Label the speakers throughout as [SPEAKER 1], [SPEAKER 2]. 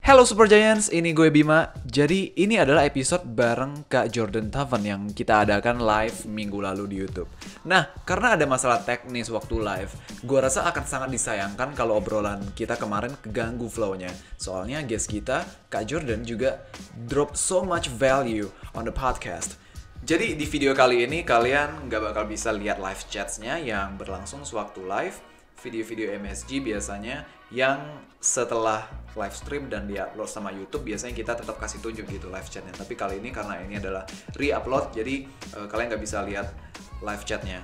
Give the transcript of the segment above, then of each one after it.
[SPEAKER 1] Halo Supergiants, ini gue Bima. Jadi ini adalah episode bareng Kak Jourdan Tuffan yang kita adakan live minggu lalu di YouTube. Nah, karena ada masalah teknis waktu live, gue rasa akan sangat disayangkan kalau obrolan kita kemarin keganggu flow-nya. Soalnya guest kita, Kak Jourdan juga drop so much value on the podcast. Jadi di video kali ini kalian nggak bakal bisa lihat live chats-nya yang berlangsung sewaktu live. Video-video MSG biasanya yang setelah live stream dan di-upload sama YouTube biasanya kita tetap kasih tunjuk gitu live chatnya. Tapi kali ini karena ini adalah re-upload jadi kalian nggak bisa lihat live chatnya.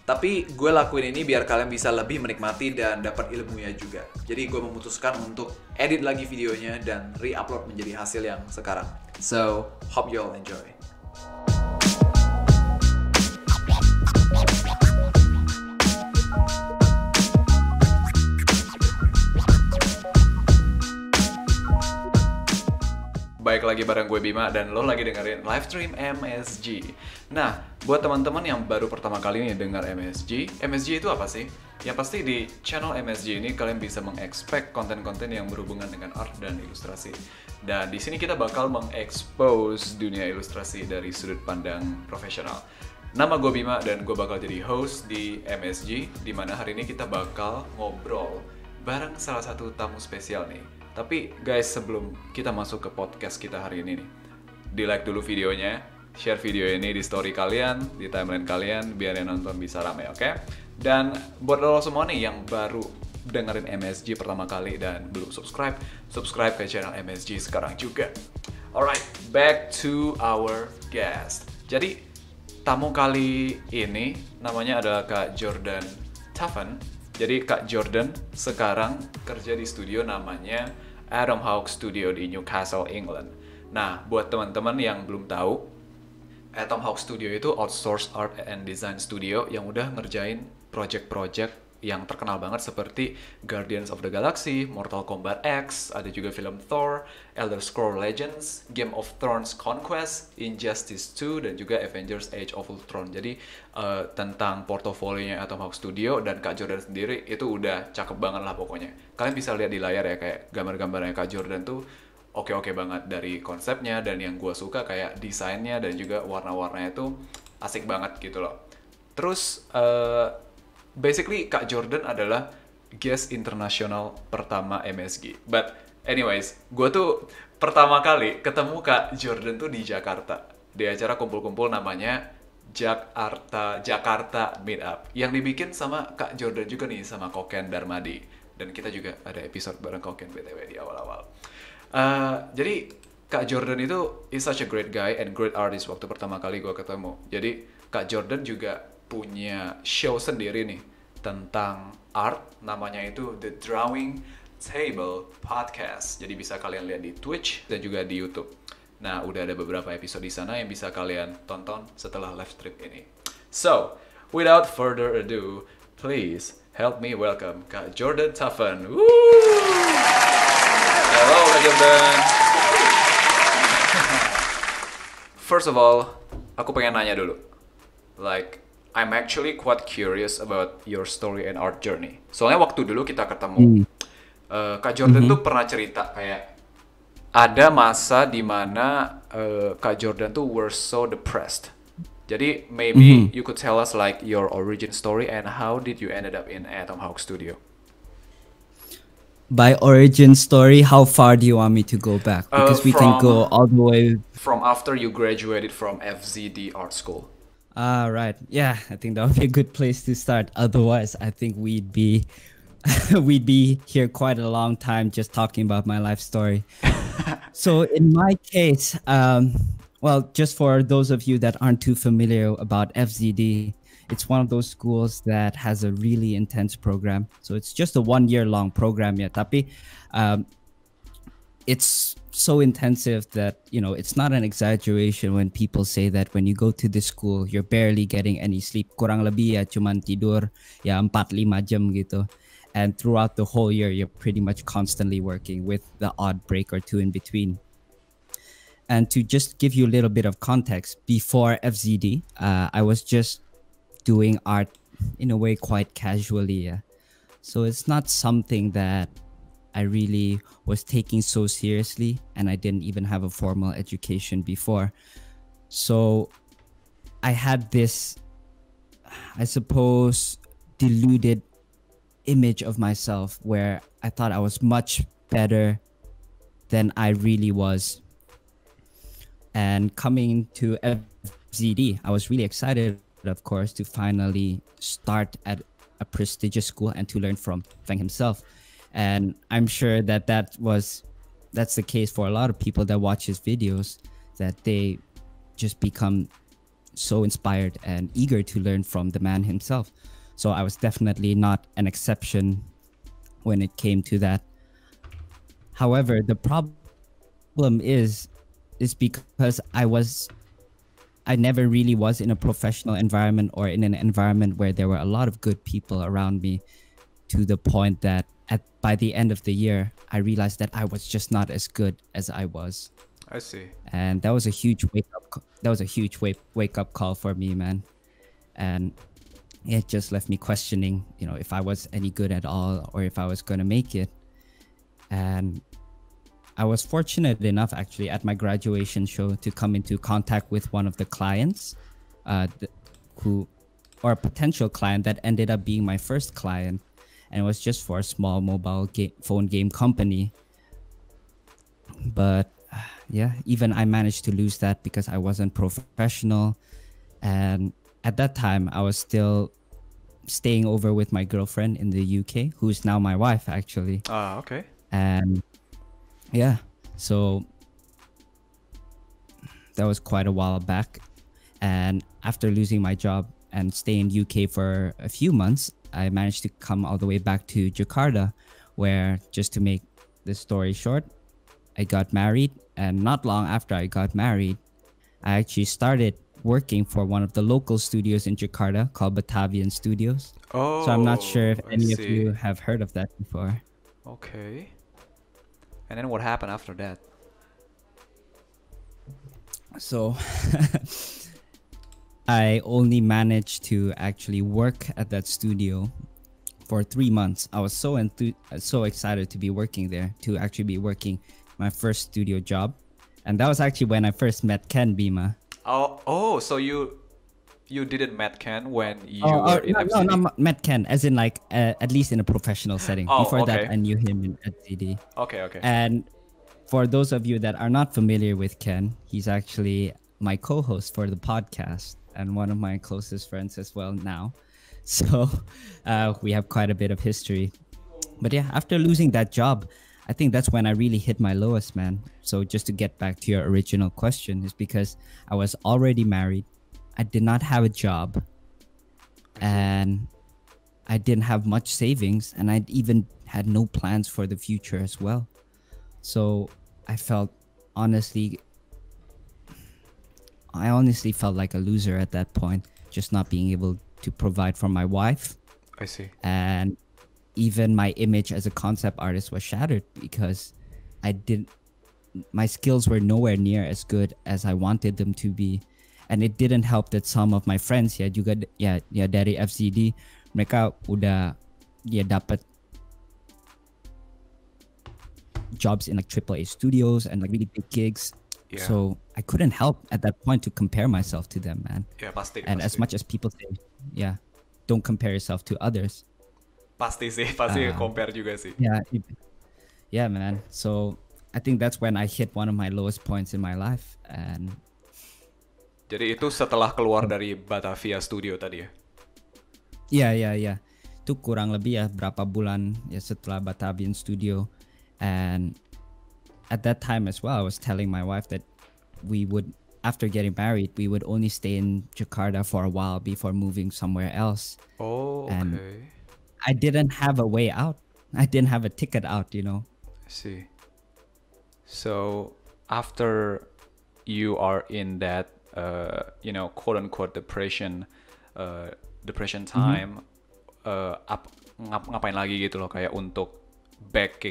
[SPEAKER 1] Tapi gue lakuin ini biar kalian bisa lebih menikmati dan dapat ilmunya juga. Jadi gue memutuskan untuk edit lagi videonya dan re-upload menjadi hasil yang sekarang. So, hope you all enjoy. Baik lagi bareng gue Bima dan lo lagi dengerin live stream MSG. Nah, buat teman-teman yang baru pertama kali nih dengar MSG itu apa sih? Ya pasti di channel MSG ini kalian bisa mengekspek konten-konten yang berhubungan dengan art dan ilustrasi. Dan di sini kita bakal mengekspos dunia ilustrasi dari sudut pandang profesional. Nama gue Bima dan gue bakal jadi host di MSG, di mana hari ini kita bakal ngobrol bareng salah satu tamu spesial nih. Tapi guys, sebelum kita masuk ke podcast kita hari ini nih, di-like dulu videonya, share video ini di story kalian, di timeline kalian, biar yang nonton bisa rame, oke? Dan buat lo semua nih yang baru dengerin MSG pertama kali dan belum subscribe ke channel MSG sekarang juga. Alright, back to our guest. Jadi, tamu kali ini namanya adalah Kak Jourdan Tuffan. Jadi Kak Jourdan sekarang kerja di studio namanya Atomhawk Studio di Newcastle, England. Nah, buat teman-teman yang belum tahu, Atomhawk Studio itu outsourced art and design studio yang udah ngerjain project-project yang terkenal banget seperti Guardians of the Galaxy, Mortal Kombat X, ada juga film Thor, Elder Scrolls Legends, Game of Thrones Conquest, Injustice 2, dan juga Avengers Age of Ultron. Jadi tentang portofolionya Atomhawk Studio dan Kak Jourdan sendiri itu udah cakep banget lah pokoknya. Kalian bisa lihat di layar ya kayak gambar-gambarnya Kak Jourdan tuh oke-oke banget dari konsepnya, dan yang gue suka kayak desainnya dan juga warna-warnanya itu asik banget gitu loh. Terus basically, Kak Jourdan adalah guest internasional pertama MSG. But anyways, gue tuh pertama kali ketemu Kak Jourdan tuh di Jakarta. Di acara kumpul-kumpul namanya Jakarta Meetup. Yang dibikin sama Kak Jourdan juga nih, sama Koken Darmadi. Dan kita juga ada episode bareng Koken BTW di awal-awal. Jadi, Kak Jourdan itu is such a great guy and great artist waktu pertama kali gue ketemu. Jadi, Kak Jourdan juga punya show sendiri nih tentang art, namanya itu The Drawing Table Podcast. Jadi bisa kalian lihat di Twitch dan juga di YouTube. Nah, udah ada beberapa episode di sana yang bisa kalian tonton setelah live stream ini. So, without further ado, please help me welcome Kak Jourdan Tuffan. Woo! Hello Kak Jourdan. First of all, aku pengen nanya dulu. I'm actually quite curious about your story and art journey. Soalnya waktu dulu kita ketemu, Kak Jourdan tuh pernah cerita kayak ada masa di mana Kak Jourdan tuh were so depressed. Jadi maybe you could tell us like your origin story and how did you ended up in Atomhawk Studio?
[SPEAKER 2] By origin story, how far do you want me to go back? Because we can go all the way
[SPEAKER 1] from after you graduated from FZD Art School.
[SPEAKER 2] Right. Yeah, I think that would be a good place to start. Otherwise, I think we'd be here quite a long time just talking about my life story. So in my case, well, just for those of you that aren't too familiar about FZD, it's one of those schools that has a really intense program. So it's just a 1-year-long program, yeah. Tapi it's so intensive that, you know, it's not an exaggeration when people say that when you go to this school, you're barely getting any sleep. Kurang lebih ya cuman tidur ya 4-5 jam gitu. And throughout the whole year, you're pretty much constantly working with the odd break or two in between. And to just give you a little bit of context, before FZD, I was just doing art in a way quite casually. Yeah. So it's not something that I really was taking so seriously, and I didn't even have a formal education before. So I had this, I suppose, deluded image of myself where I thought I was much better than I really was. And coming to FZD, I was really excited, of course, to finally start at a prestigious school and to learn from Feng himself. And I'm sure that that's the case for a lot of people that watch his videos, that they just become so inspired and eager to learn from the man himself. So I was definitely not an exception when it came to that. However, the problem is because I never really was in a professional environment or in an environment where there were a lot of good people around me, to the point that by the end of the year, I realized that I was just not as good as I was.
[SPEAKER 1] I see.
[SPEAKER 2] And that was a huge wake up call for me, man. And it just left me questioning, if I was any good at all or if I was going to make it. And I was fortunate enough, actually, at my graduation show to come into contact with one of the clients, or a potential client that ended up being my first client. And it was just for a small mobile phone game company. But yeah, even I managed to lose that because I wasn't professional. And at that time, I was still staying over with my girlfriend in the UK, who's now my wife, actually.
[SPEAKER 1] Okay.
[SPEAKER 2] And yeah, so that was quite a while back. And after losing my job and staying in UK for a few months, I managed to come all the way back to Jakarta, where, just to make the story short, I got married. And not long after I got married, I actually started working for one of the local studios in Jakarta called Batavian Studios.
[SPEAKER 1] Oh,
[SPEAKER 2] so I'm not sure if any of
[SPEAKER 1] see.
[SPEAKER 2] you have heard of that before.
[SPEAKER 1] Okay. And then what happened after that?
[SPEAKER 2] So I only managed to actually work at that studio for 3 months. I was so excited to be working there, to actually be working my first studio job. And that was actually when I first met Ken Bima.
[SPEAKER 1] So you didn't met Ken when you were in FZD?
[SPEAKER 2] No, not met Ken, as in like at least in a professional setting. Before that, I knew him in FZD.
[SPEAKER 1] Okay.
[SPEAKER 2] And for those of you that are not familiar with Ken, he's actually my co-host for the podcast and one of my closest friends as well now. So we have quite a bit of history. But yeah, after losing that job, I think that's when I really hit my lowest, man. So just to get back to your original question, is because I was already married. I did not have a job. And I didn't have much savings. And I even had no plans for the future as well. So I honestly felt like a loser at that point, just not being able to provide for my wife.
[SPEAKER 1] I see.
[SPEAKER 2] And even my image as a concept artist was shattered because my skills were nowhere near as good as I wanted them to be. And it didn't help that some of my friends juga dari FZD, mereka udah dapat jobs in like AAA studios and like really big gigs. Yeah. So I couldn't help at that point to compare myself to them, man.
[SPEAKER 1] Yeah, pasti.
[SPEAKER 2] As much as people say, don't compare yourself to others.
[SPEAKER 1] Pasti compare juga sih.
[SPEAKER 2] Yeah, man. So I think that's when I hit one of my lowest points in my life. And
[SPEAKER 1] jadi itu setelah keluar dari Batavia Studio tadi ya?
[SPEAKER 2] Yeah. Itu kurang lebih berapa bulan setelah Batavian Studio. And at that time as well, I was telling my wife that after getting married, we would only stay in Jakarta for a while before moving somewhere else.
[SPEAKER 1] Oh, okay.
[SPEAKER 2] And I didn't have a way out. I didn't have a ticket out, I
[SPEAKER 1] see. So after you are in that, quote unquote depression time, ngapain lagi gitu loh, kayak untuk back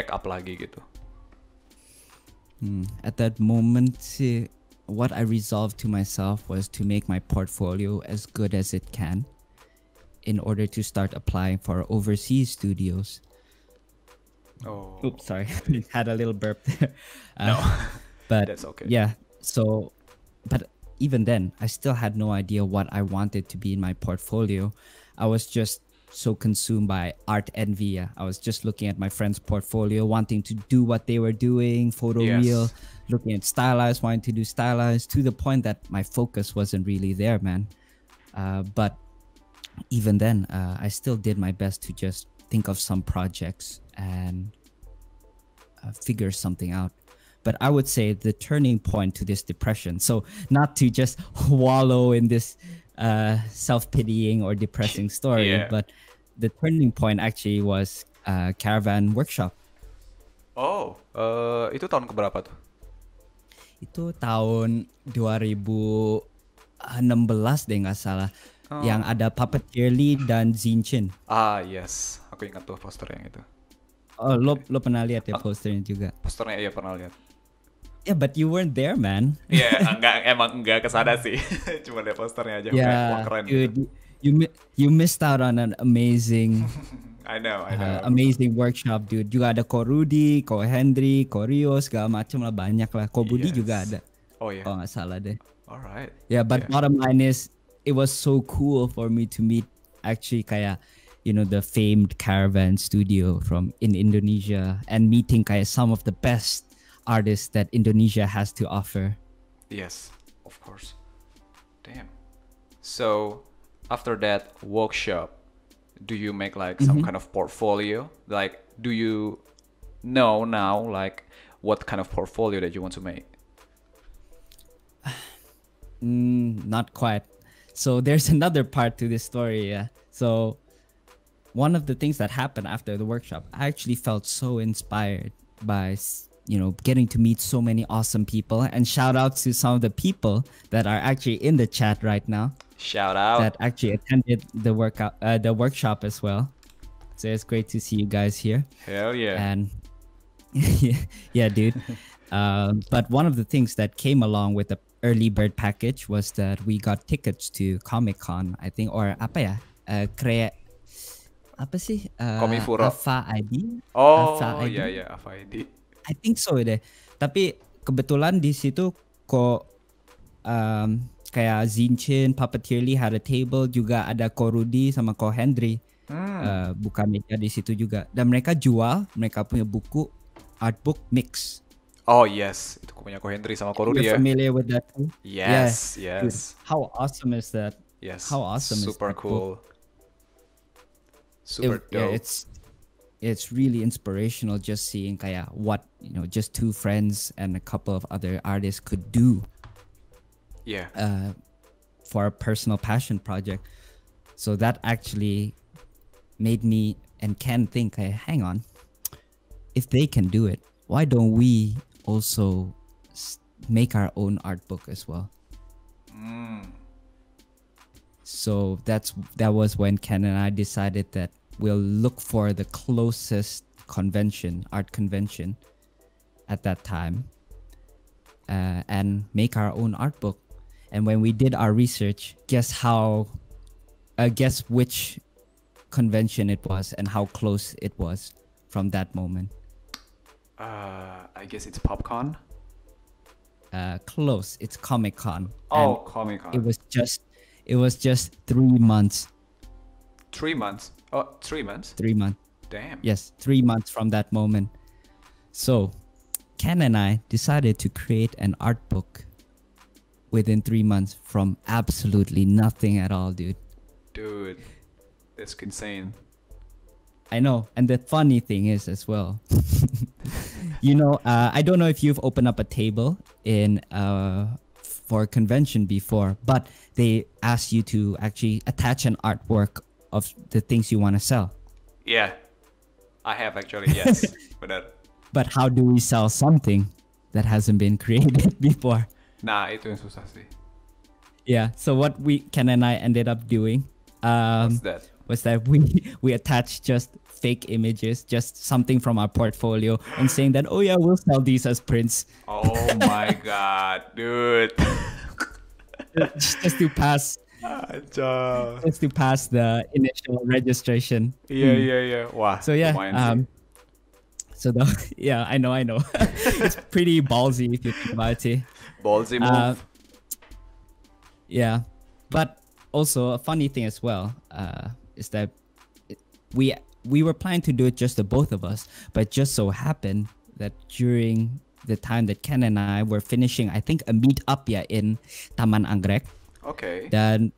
[SPEAKER 1] up lagi gitu?
[SPEAKER 2] At that moment, what I resolved to myself was to make my portfolio as good as it can in order to start applying for overseas studios.
[SPEAKER 1] Oh.
[SPEAKER 2] Oops, sorry. Had a little burp there.
[SPEAKER 1] No.
[SPEAKER 2] But
[SPEAKER 1] That's okay.
[SPEAKER 2] yeah, so, but even then, I still had no idea what I wanted to be in my portfolio. I was just so consumed by art envy. I was just looking at my friends' portfolio, wanting to do what they were doing, photoreal, looking at stylized, wanting to do stylized, to the point that my focus wasn't really there, man. But even then, I still did my best to just think of some projects and figure something out. But I would say the turning point to this depression, so not to just wallow in this self-pitying or depressing story, but the turning point actually was caravan workshop.
[SPEAKER 1] Oh, itu tahun keberapa tuh?
[SPEAKER 2] Itu tahun 2016 deh nggak salah. Yang ada Puppeteer Lee dan Zinchin.
[SPEAKER 1] Ah, yes. Aku ingat tuh poster yang itu.
[SPEAKER 2] Oh, lo pernah lihat ya posternya juga?
[SPEAKER 1] Posternya iya pernah lihat.
[SPEAKER 2] Yeah, but you weren't there, man.
[SPEAKER 1] Iya, emang enggak kesana sih. Cuma lihat posternya aja.
[SPEAKER 2] Yeah,
[SPEAKER 1] keren
[SPEAKER 2] dude,
[SPEAKER 1] gitu.
[SPEAKER 2] you missed out on an amazing,
[SPEAKER 1] I know.
[SPEAKER 2] amazing workshop, dude. Juga ada Ko Rudy, Ko Hendry, Ko Rio, segala macam lah, banyak lah. Ko Budi juga ada.
[SPEAKER 1] Oh yeah.
[SPEAKER 2] Kalau nggak salah deh.
[SPEAKER 1] Alright.
[SPEAKER 2] Yeah, but bottom line is, it was so cool for me to meet actually kayak, you know, the famed caravan studio in Indonesia, and meeting kayak some of the best artists that Indonesia has to offer.
[SPEAKER 1] Yes, of course. Damn. So after that workshop, do you make like some kind of portfolio? Like, do you know now like what kind of portfolio that you want to make?
[SPEAKER 2] Not quite. So there's another part to this story. Yeah. So one of the things that happened after the workshop, I actually felt so inspired by, you know, getting to meet so many awesome people, and shout out to some of the people that are actually in the chat right now.
[SPEAKER 1] Shout out.
[SPEAKER 2] That actually attended the workshop as well. So it's great to see you guys here.
[SPEAKER 1] Hell yeah.
[SPEAKER 2] And yeah, dude. But one of the things that came along with the early bird package was that we got tickets to Comic-Con, I think, or apa ya? Apa sih?
[SPEAKER 1] Komifuro.
[SPEAKER 2] Alpha ID?
[SPEAKER 1] Oh,
[SPEAKER 2] Alpha ID?
[SPEAKER 1] yeah, Alpha ID.
[SPEAKER 2] I think so deh. Tapi kebetulan di situ kok kayak Zinchin, Puppeteer Lee had a table, juga ada Ko Rudy sama Ko Hendry buka meja di situ juga. Dan mereka mereka punya buku artbook mix.
[SPEAKER 1] Oh yes, itu punya Ko Hendry sama Ko Rudy ya.
[SPEAKER 2] You're familiar with that too?
[SPEAKER 1] Yes,
[SPEAKER 2] yeah.
[SPEAKER 1] yes.
[SPEAKER 2] Dude, how awesome is that?
[SPEAKER 1] Yes.
[SPEAKER 2] How awesome is that?
[SPEAKER 1] Super cool. Super dope.
[SPEAKER 2] Yeah, it's really inspirational just seeing kayak what, you know, just two friends and a couple of other artists could do.
[SPEAKER 1] Yeah.
[SPEAKER 2] For a personal passion project. So that actually made me and can think, hey, hang on, if they can do it, why don't we also make our own art book as well? So that was when Ken and I decided that we'll look for the closest art convention at that time, and make our own art book. And when we did our research, guess which convention it was and how close it was from that moment.
[SPEAKER 1] I guess it's PopCon.
[SPEAKER 2] Close. It's Comic-Con.
[SPEAKER 1] Oh, Comic-Con.
[SPEAKER 2] It was just 3 months.
[SPEAKER 1] 3 months. Oh, 3 months.
[SPEAKER 2] 3 months.
[SPEAKER 1] Damn.
[SPEAKER 2] Yes, 3 months from that moment. So, Ken and I decided to create an art book within 3 months from absolutely nothing at all, dude.
[SPEAKER 1] Dude, that's insane.
[SPEAKER 2] I know. And the funny thing is as well, you know, I don't know if you've opened up a table for a convention before, but they ask you to actually attach an artwork of the things you want to sell.
[SPEAKER 1] Yeah, I have actually, yes.
[SPEAKER 2] But how do we sell something that hasn't been created before?
[SPEAKER 1] Nah, itu yang susah sih.
[SPEAKER 2] Yeah, so what Ken and I ended up doing was that we attached just fake images, just something from our portfolio, and saying that, oh yeah, we'll sell these as prints.
[SPEAKER 1] Oh my god, dude.
[SPEAKER 2] just to pass the initial registration.
[SPEAKER 1] Yeah. Wah.
[SPEAKER 2] So yeah, Yeah, I know. It's pretty ballsy if you think about it.
[SPEAKER 1] Ballsy move.
[SPEAKER 2] Yeah, but also a funny thing as well is that we were planning to do it just the both of us, but just so happened that during the time that Ken and I were finishing, I think a meet up ya in Taman Anggrek.
[SPEAKER 1] Okay.
[SPEAKER 2] Dan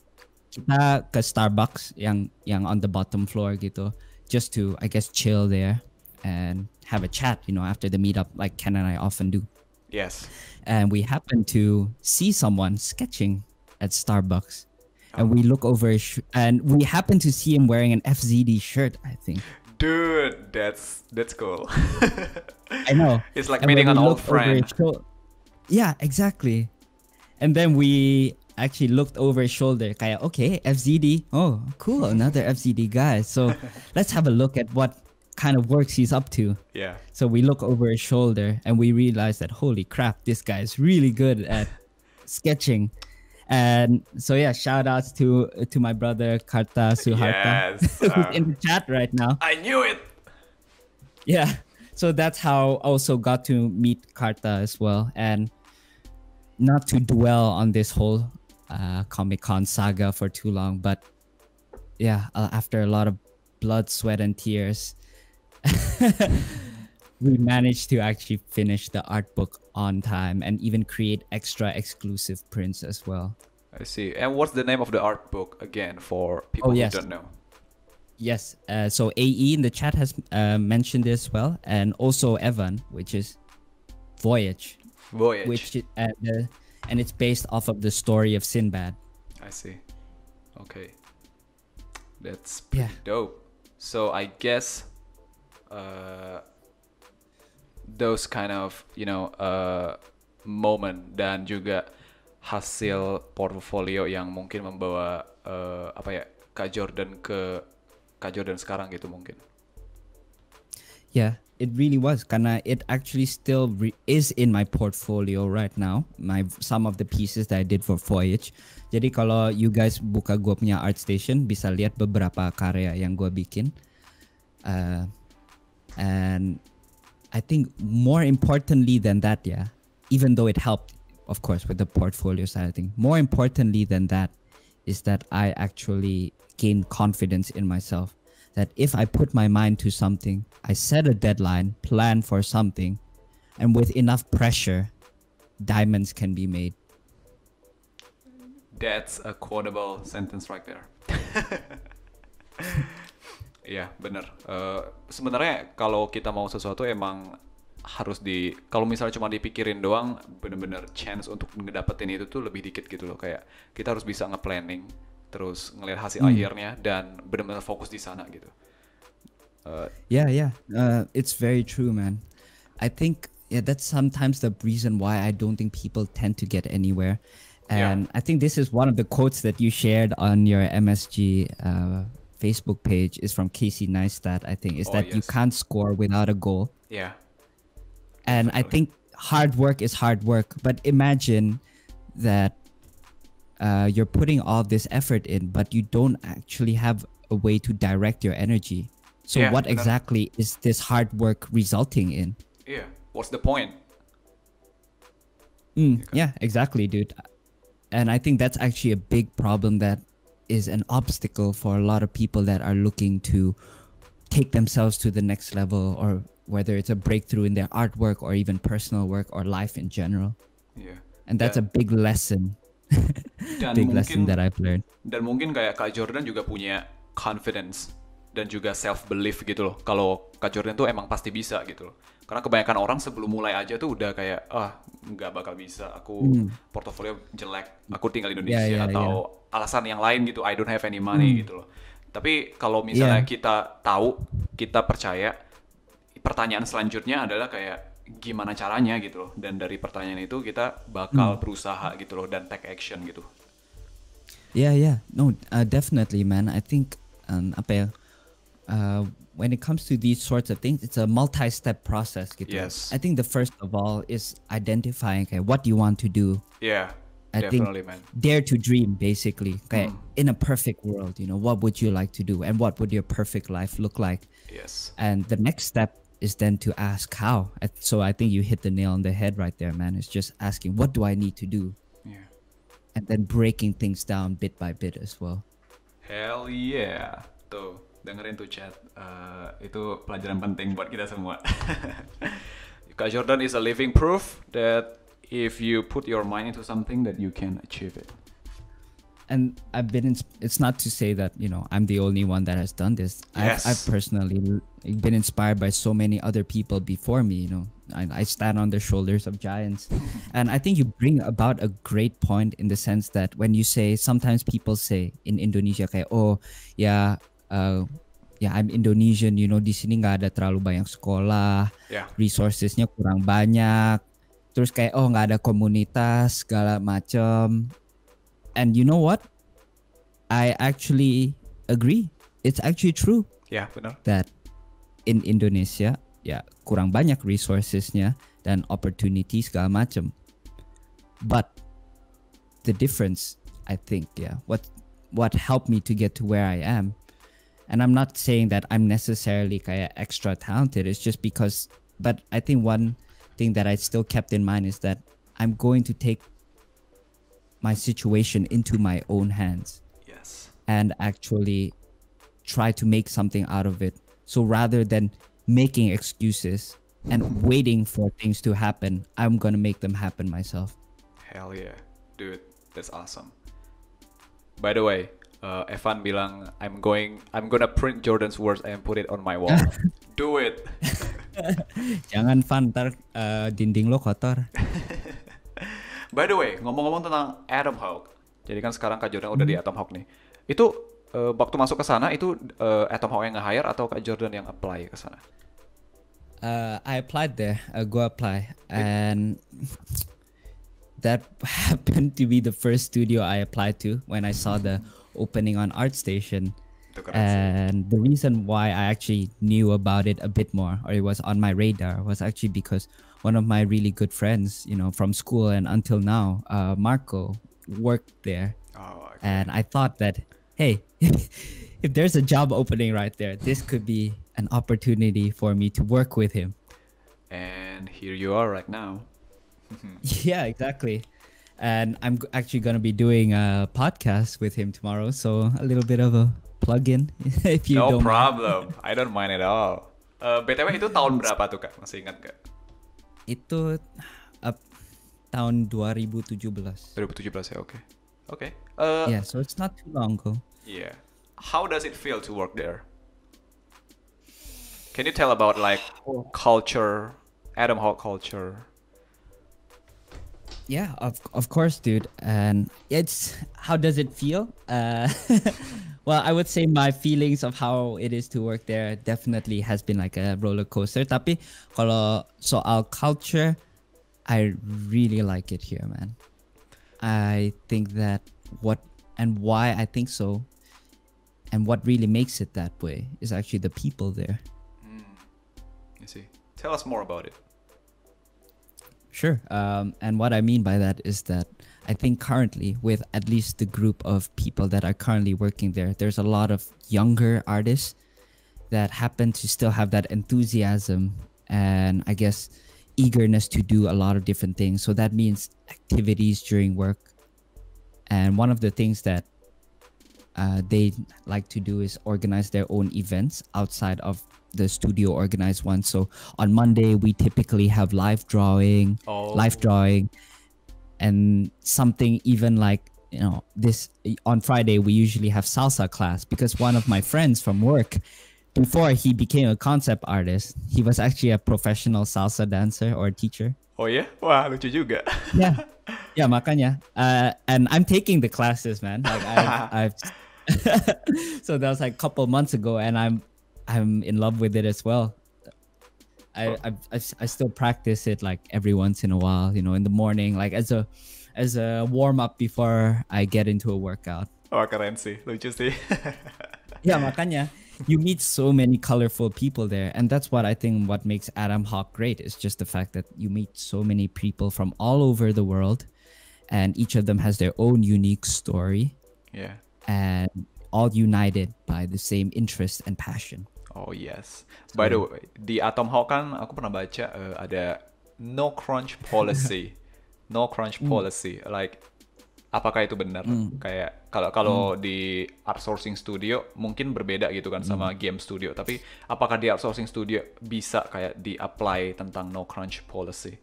[SPEAKER 2] kita ke Starbucks yang on the bottom floor gitu, just to I guess chill there and have a chat, you know, after the meetup like Ken and I often do.
[SPEAKER 1] Yes.
[SPEAKER 2] And we happened to see someone sketching at Starbucks. And we look over and we happen to see him wearing an FZD shirt, I think.
[SPEAKER 1] Dude, that's cool.
[SPEAKER 2] I know.
[SPEAKER 1] It's like meeting an old friend.
[SPEAKER 2] Yeah, exactly. And then we actually looked over his shoulder. Kaya, okay, FZD. Oh, cool. Another FZD guy. So let's have a look at what kind of works he's up to.
[SPEAKER 1] Yeah.
[SPEAKER 2] So we look over his shoulder and we realize that, holy crap, this guy is really good at sketching. And so yeah, shout outs to my brother Karta Suharta,
[SPEAKER 1] Yes,
[SPEAKER 2] who's in the chat right now.
[SPEAKER 1] I knew it.
[SPEAKER 2] Yeah, so that's how I also got to meet Karta as well. And not to dwell on this whole Comic-Con saga for too long, but yeah, after a lot of blood, sweat, and tears, we managed to actually finish the art book on time and even create extra exclusive prints as well.
[SPEAKER 1] I see. And what's the name of the art book again for people who don't know?
[SPEAKER 2] Yes. So AE in the chat has mentioned this as well, and also Evan, which is Voyage. Which and it's based off of the story of Sinbad.
[SPEAKER 1] I see. Okay. That's pretty dope. So I guess those kind of, you know, moment dan juga hasil portfolio yang mungkin membawa apa ya, Kak Jourdan sekarang gitu mungkin.
[SPEAKER 2] Yeah, it really was karena it actually still is in my portfolio right now. Some of the pieces that I did for Voyage. Jadi kalau you guys buka gue punya ArtStation bisa lihat beberapa karya yang gue bikin. And I think more importantly than that, even though it helped, of course, with the portfolio side of things, more importantly than that is that I actually gained confidence in myself. That if I put my mind to something, I set a deadline, plan for something, and with enough pressure, diamonds can be made.
[SPEAKER 1] That's a quotable sentence right there. Iya, bener. Sebenarnya kalau kita mau sesuatu emang harus kalau misalnya cuma dipikirin doang, bener-bener chance untuk ngedapetin itu tuh lebih dikit gitu loh. Kayak kita harus bisa nge-planning, terus ngelihat hasil akhirnya, dan bener-bener fokus di sana gitu.
[SPEAKER 2] It's very true, man. I think that's sometimes the reason why I don't think people tend to get anywhere. And I think this is one of the quotes that you shared on your MSG Facebook page is from Casey Neistat, I think, is that you can't score without a goal.
[SPEAKER 1] Yeah.
[SPEAKER 2] And I think hard work is hard work, but imagine that you're putting all this effort in, but you don't actually have a way to direct your energy. So what exactly is this hard work resulting in?
[SPEAKER 1] Yeah, what's the point?
[SPEAKER 2] Yeah, exactly, dude. And I think that's actually a big problem that is an obstacle for a lot of people that are looking to take themselves to the next level, or whether it's a breakthrough in their artwork or even personal work or life in general.
[SPEAKER 1] Yeah.
[SPEAKER 2] And that's a big lesson. Big lesson that I've learned.
[SPEAKER 1] Dan mungkin kayak Kak Jourdan juga punya confidence dan juga self belief gitu loh. Kalau Kak Jourdan tuh emang pasti bisa gitu loh. Karena kebanyakan orang sebelum mulai aja tuh udah kayak nggak bakal bisa, aku portofolio jelek, aku tinggal di Indonesia, atau alasan yang lain gitu, I don't have any money gitu loh. Tapi kalau misalnya kita tahu, kita percaya, pertanyaan selanjutnya adalah kayak gimana caranya gitu loh, dan dari pertanyaan itu kita bakal berusaha gitu loh dan take action gitu.
[SPEAKER 2] Definitely, man. I think when it comes to these sorts of things, it's a multi-step process gitu.
[SPEAKER 1] Yes.
[SPEAKER 2] I think the first of all is identifying what you want to do.
[SPEAKER 1] Yeah,
[SPEAKER 2] I
[SPEAKER 1] definitely,
[SPEAKER 2] think
[SPEAKER 1] man.
[SPEAKER 2] Dare to dream, basically. In a perfect world, you know, what would you like to do, and what would your perfect life look like?
[SPEAKER 1] Yes.
[SPEAKER 2] And the next step is then to ask how. So I think you hit the nail on the head right there, man. It's just asking, what do I need to do?
[SPEAKER 1] Yeah.
[SPEAKER 2] And then breaking things down bit by bit as well.
[SPEAKER 1] Hell yeah. Tuh, dengerin tuh chat. Itu pelajaran penting buat kita semua. Kak Jourdan is a living proof that if you put your mind into something that you can achieve it.
[SPEAKER 2] And it's not to say that, I'm the only one that has done this.
[SPEAKER 1] Yes.
[SPEAKER 2] I've personally been inspired by so many other people before me, I stand on the shoulders of giants. And I think you bring about a great point in the sense that when you say, sometimes people say in Indonesia, kayak, oh, yeah, I'm Indonesian, di sini nggak ada terlalu banyak sekolah, resourcesnya kurang banyak, terus kayak, oh, nggak ada komunitas, segala macem. And you know what? I actually agree. It's actually true.
[SPEAKER 1] Yeah, benar.
[SPEAKER 2] That in Indonesia, kurang banyak resourcesnya dan opportunities segala macam. But the difference, I think, what helped me to get to where I am, and I'm not saying that I'm necessarily kaya extra talented. It's just because, but I think one thing that I still kept in mind is that I'm going to take my situation into my own hands.
[SPEAKER 1] Yes.
[SPEAKER 2] And actually try to make something out of it. So rather than making excuses and waiting for things to happen, I'm gonna make them happen myself.
[SPEAKER 1] Hell yeah, dude, that's awesome. By the way, Evan bilang I'm gonna print Jourdan's words and put it on my wall. Do it.
[SPEAKER 2] Jangan Van, ntar dinding lo kotor.
[SPEAKER 1] By the way, ngomong-ngomong tentang Atomhawk, jadi kan sekarang Kak Jourdan udah di Atomhawk nih. Itu waktu masuk ke sana itu Atomhawk yang nge-hire atau Kak Jourdan yang apply ke sana?
[SPEAKER 2] I applied there. Go apply, and that happened to be the first studio I applied to when I saw the opening on ArtStation. And the reason why I actually knew about it a bit more, or it was on my radar, was actually because one of my really good friends, from school and until now, Marco, worked there.
[SPEAKER 1] Oh, okay.
[SPEAKER 2] And I thought that, hey, if there's a job opening right there, this could be an opportunity for me to work with him.
[SPEAKER 1] And here you are right now.
[SPEAKER 2] Yeah, exactly. And I'm actually going to be doing a podcast with him tomorrow. So a little bit of a plug-in, if you don't
[SPEAKER 1] No problem. I don't mind at all. BTW itu tahun berapa tuh Kak? Masih ingat gak?
[SPEAKER 2] Itu tahun 2017.
[SPEAKER 1] 2017 ya, oke. Oke.
[SPEAKER 2] Yeah, so it's not too long ago.
[SPEAKER 1] Yeah. How does it feel to work there? Can you tell about like culture, Atomhawk culture?
[SPEAKER 2] Yeah, of course, dude. And how does it feel? Well, I would say my feelings of how it is to work there definitely has been like a roller coaster. Tapi kalau soal culture, I really like it here, man. I think that why I think so, and what really makes it that way is actually the people there.
[SPEAKER 1] You see. Tell us more about it.
[SPEAKER 2] Sure. And what I mean by that is that I think currently, with at least the group of people that are currently working there, there's a lot of younger artists that happen to still have that enthusiasm and I guess eagerness to do a lot of different things. So that means activities during work. And one of the things that they like to do is organize their own events outside of the studio organized ones. So on Monday, we typically have live drawing, and something even like, this on Friday, we usually have salsa class because one of my friends from work, before he became a concept artist, he was actually a professional salsa dancer or teacher.
[SPEAKER 1] Oh yeah? Wah, lucu juga.
[SPEAKER 2] Yeah, makanya. And I'm taking the classes, man. Like I've so that was like a couple months ago, and I'm in love with it as well. I still practice it like every once in a while, in the morning, like as a warm up before I get into a workout.
[SPEAKER 1] Oh, keren sih, lucu sih.
[SPEAKER 2] Yeah, makanya. You meet so many colorful people there, and that's what I think what makes Atomhawk great is just the fact that you meet so many people from all over the world, and each of them has their own unique story.
[SPEAKER 1] Yeah.
[SPEAKER 2] And all united by the same interest and passion.
[SPEAKER 1] Oh yes. By the way, di Atomhawk kan aku pernah baca ada no crunch policy. No crunch policy. Like apakah itu benar? Kayak kalau di outsourcing studio mungkin berbeda gitu kan sama game studio. Tapi apakah di outsourcing studio bisa kayak di-apply tentang no crunch policy?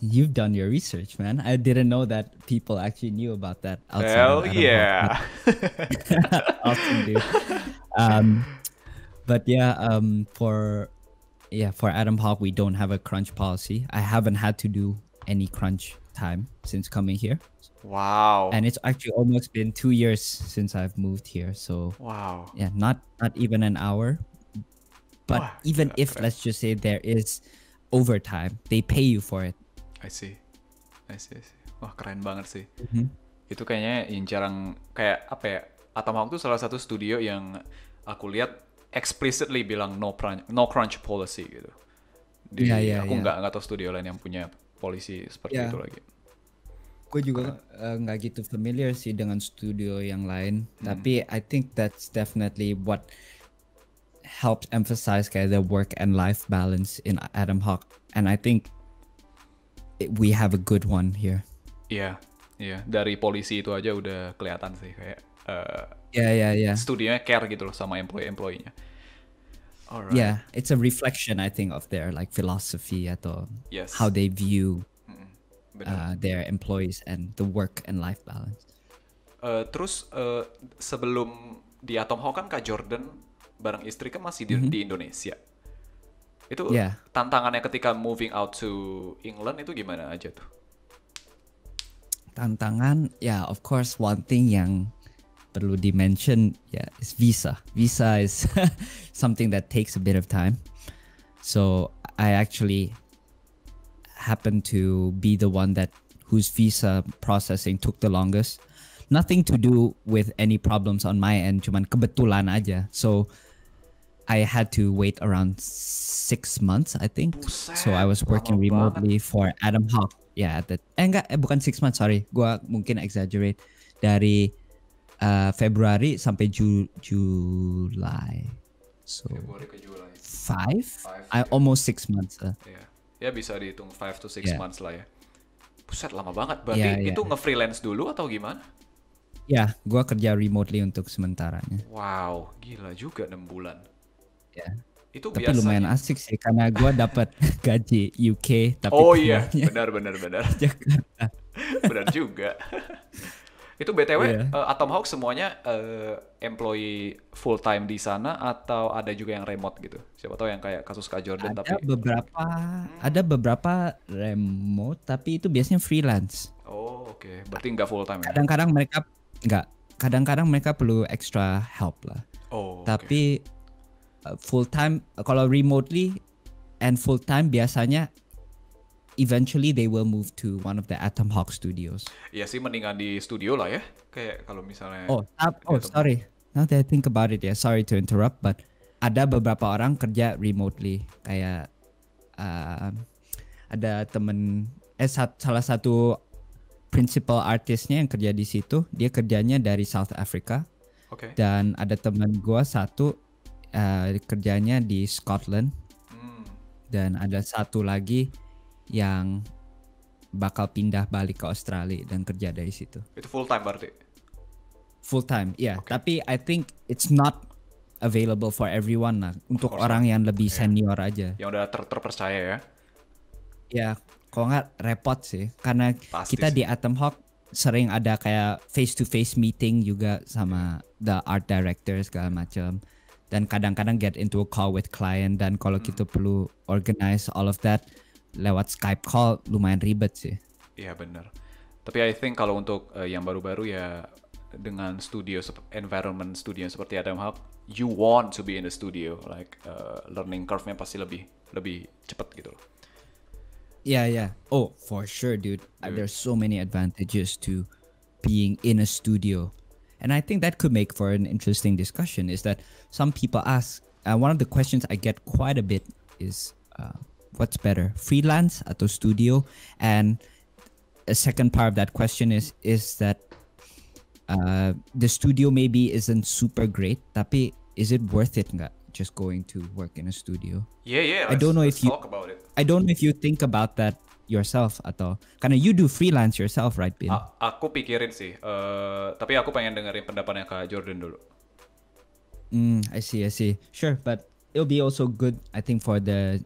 [SPEAKER 2] You've done your research, man. I didn't know that people actually knew about that outside
[SPEAKER 1] Hell
[SPEAKER 2] of Atomhawk.
[SPEAKER 1] yeah.
[SPEAKER 2] Awesome, dude. But yeah, for Atomhawk we don't have a crunch policy. I haven't had to do any crunch time since coming here.
[SPEAKER 1] Wow.
[SPEAKER 2] And it's actually almost been 2 years since I've moved here. So
[SPEAKER 1] Wow.
[SPEAKER 2] yeah, not even an hour. But
[SPEAKER 1] Wah,
[SPEAKER 2] even
[SPEAKER 1] gila,
[SPEAKER 2] if
[SPEAKER 1] keren.
[SPEAKER 2] let's just say there is overtime, they pay you for it.
[SPEAKER 1] I see. Wah, keren banget sih. Itu kayaknya yang jarang, kayak apa ya, Atomhawk itu salah satu studio yang aku lihat explicitly bilang no crunch policy gitu. Aku nggak tahu studio lain yang punya polisi seperti itu lagi.
[SPEAKER 2] Gue juga nggak gitu familiar sih dengan studio yang lain. Tapi I think that's definitely what helps emphasize kayak the work and life balance in Atomhawk. And I think we have a good one here.
[SPEAKER 1] Iya. Dari polisi itu aja udah kelihatan sih kayak studionya care gitu loh sama employee-nya. Alright.
[SPEAKER 2] Yeah, it's a reflection I think of their like philosophy atau how they view their employees and the work and life balance.
[SPEAKER 1] Terus sebelum di Atomhawk kan Kak Jourdan bareng istri kan masih di Indonesia. Itu tantangannya ketika moving out to England itu gimana aja tuh?
[SPEAKER 2] Tantangan, of course one thing yang perlu di-mention is visa. Visa is something that takes a bit of time. So I actually happen to be the one whose visa processing took the longest. Nothing to do with any problems on my end, cuman kebetulan aja. So I had to wait around 6 months, I think.
[SPEAKER 1] Buset,
[SPEAKER 2] so I was working remotely for Atomhawk. Bukan 6 months, sorry. Gua mungkin exaggerate. Dari Februari sampai Julai. So
[SPEAKER 1] Februari ke Julai.
[SPEAKER 2] 5? Almost 6 months.
[SPEAKER 1] Ya bisa dihitung 5 to 6 months lah ya. Buset, lama banget. Berarti itu nge-freelance dulu atau gimana?
[SPEAKER 2] Gua kerja remotely untuk sementaranya.
[SPEAKER 1] Wow, gila juga 6 bulan. Itu
[SPEAKER 2] tapi
[SPEAKER 1] biasanya
[SPEAKER 2] lumayan asik sih karena gue dapat gaji UK tapi
[SPEAKER 1] benar Jakarta. Benar juga. Itu BTW Atomhawk semuanya employee full time di sana atau ada juga yang remote gitu? Siapa tahu yang kayak kasus Kak Jourdan
[SPEAKER 2] ada beberapa remote tapi itu biasanya freelance.
[SPEAKER 1] Oke. Berarti nggak full time ya?
[SPEAKER 2] Kadang-kadang mereka perlu extra help lah. Tapi full time, kalau remotely and full time biasanya eventually they will move to one of the Atomhawk studios.
[SPEAKER 1] Iya sih, mendingan di studio lah ya. Kayak kalau misalnya
[SPEAKER 2] sorry. Now that I think about it, sorry to interrupt, but ada beberapa orang kerja remotely. Kayak ada temen salah satu principal artisnya yang kerja di situ, dia kerjanya dari South Africa. Dan ada teman gua satu kerjanya di Scotland. Dan ada satu lagi yang bakal pindah balik ke Australia dan kerja dari situ.
[SPEAKER 1] Itu full time berarti?
[SPEAKER 2] Full time, Tapi I think it's not available for everyone lah. Untuk orang yang lebih senior aja.
[SPEAKER 1] Yang udah terpercaya ya?
[SPEAKER 2] Kalau nggak repot sih. Karena kita di Atomhawk sering ada kayak face-to-face meeting juga sama the art director segala macam. Dan kadang-kadang get into a call with client, dan kalau kita perlu organize all of that lewat Skype call lumayan ribet sih.
[SPEAKER 1] Iya benar. Tapi I think kalau untuk yang baru-baru ya dengan environment studio seperti Atomhawk, you want to be in the studio, like learning curve-nya pasti lebih cepat gitu loh.
[SPEAKER 2] Oh, for sure, dude. There's so many advantages to being in a studio. And I think that could make for an interesting discussion, is that some people ask, one of the questions I get quite a bit is, what's better, freelance atau studio? And a second part of that question is that the studio maybe isn't super great, tapi is it worth it nggak just going to work in a studio?
[SPEAKER 1] Yeah.
[SPEAKER 2] I don't know if you
[SPEAKER 1] talk about it.
[SPEAKER 2] I don't know if you think about that yourself atau karena you do freelance yourself, right, Bin?
[SPEAKER 1] Aku pikirin sih, tapi aku pengen dengerin pendapatnya Kak Jourdan dulu.
[SPEAKER 2] I see. Sure, but it'll be also good, I think, for the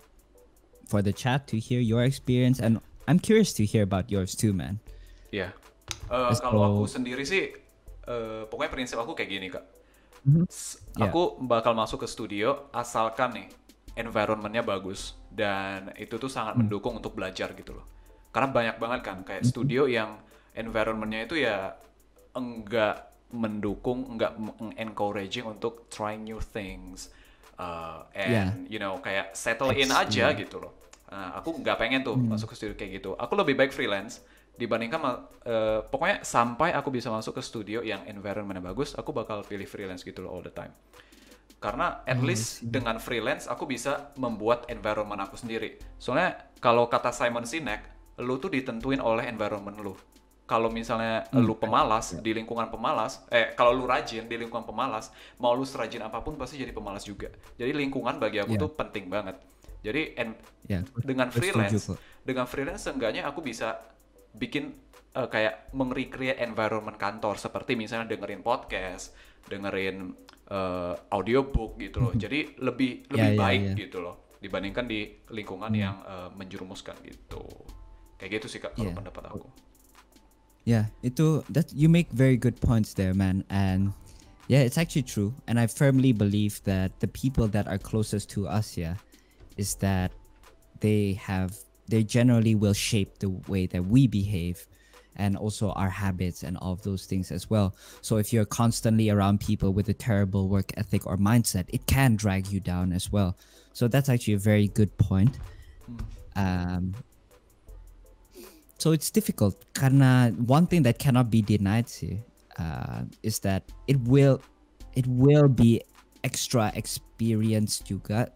[SPEAKER 2] chat to hear your experience, and I'm curious to hear about yours too, man.
[SPEAKER 1] Iya. Kalau aku sendiri sih, pokoknya prinsip aku kayak gini Kak. Aku bakal masuk ke studio asalkan nih environment-nya bagus dan itu tuh sangat mendukung untuk belajar gitu loh. Karena banyak banget kan kayak studio yang environment-nya itu ya enggak mendukung, enggak encouraging untuk try new things, and you know kayak settle in aja gitu loh. Aku nggak pengen tuh masuk ke studio kayak gitu. Aku lebih baik freelance dibandingkan pokoknya sampai aku bisa masuk ke studio yang environment-nya bagus, aku bakal pilih freelance gitu loh all the time. Karena at least dengan freelance aku bisa membuat environment aku sendiri. Soalnya kalau kata Simon Sinek, lu tuh ditentuin oleh environment lu. Kalau misalnya lu pemalas di lingkungan pemalas, kalau lu rajin di lingkungan pemalas, mau lu serajin apapun pasti jadi pemalas juga. Jadi lingkungan bagi aku tuh penting banget. Jadi dengan freelance seenggaknya aku bisa bikin kayak meng-recreate environment kantor seperti misalnya dengerin podcast, dengerin audiobook gitu loh. Jadi lebih baik gitu loh dibandingkan di lingkungan yang menjerumuskan gitu. Kayak gitu sih Kak kalau pendapat aku.
[SPEAKER 2] Yeah, that you make very good points there, man. And yeah, it's actually true. And I firmly believe that the people that are closest to us, is that they generally will shape the way that we behave and also our habits and all of those things as well. So if you're constantly around people with a terrible work ethic or mindset, it can drag you down as well. So that's actually a very good point. So it's difficult karena one thing that cannot be denied is that it will be extra experience juga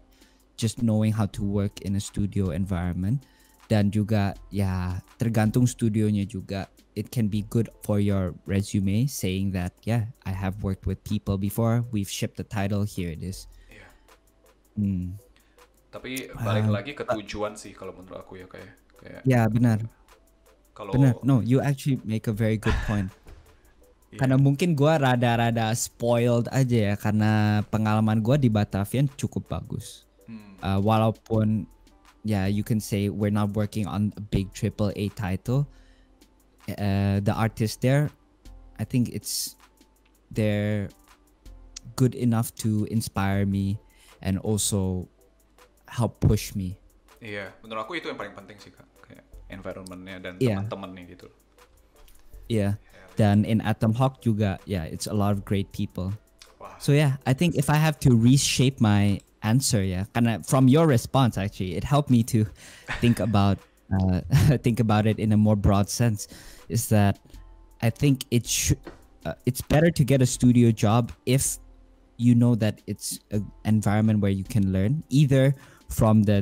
[SPEAKER 2] just knowing how to work in a studio environment, dan juga ya tergantung studionya juga. It can be good for your resume saying that I have worked with people before, we've shipped the title, here it is.
[SPEAKER 1] Tapi balik lagi ke tujuan sih kalau menurut aku ya kayak
[SPEAKER 2] benar. No, you actually make a very good point. Karena mungkin gue rada-rada spoiled aja ya, karena pengalaman gue di Batavian cukup bagus. Walaupun you can say we're not working on a big AAA title, the artists there, I think they're good enough to inspire me and also help push me.
[SPEAKER 1] Iya, menurut aku itu yang paling penting sih Kak. Environment-nya dan teman-temannya gitu. Dan in Atomhawk juga, it's a lot of great people. Wow. So I think if I have to reshape my answer, karena from your response actually, it helped me to think about it in a more broad sense. Is that I think it's better to get a studio job if you know that it's an environment where you can learn either from the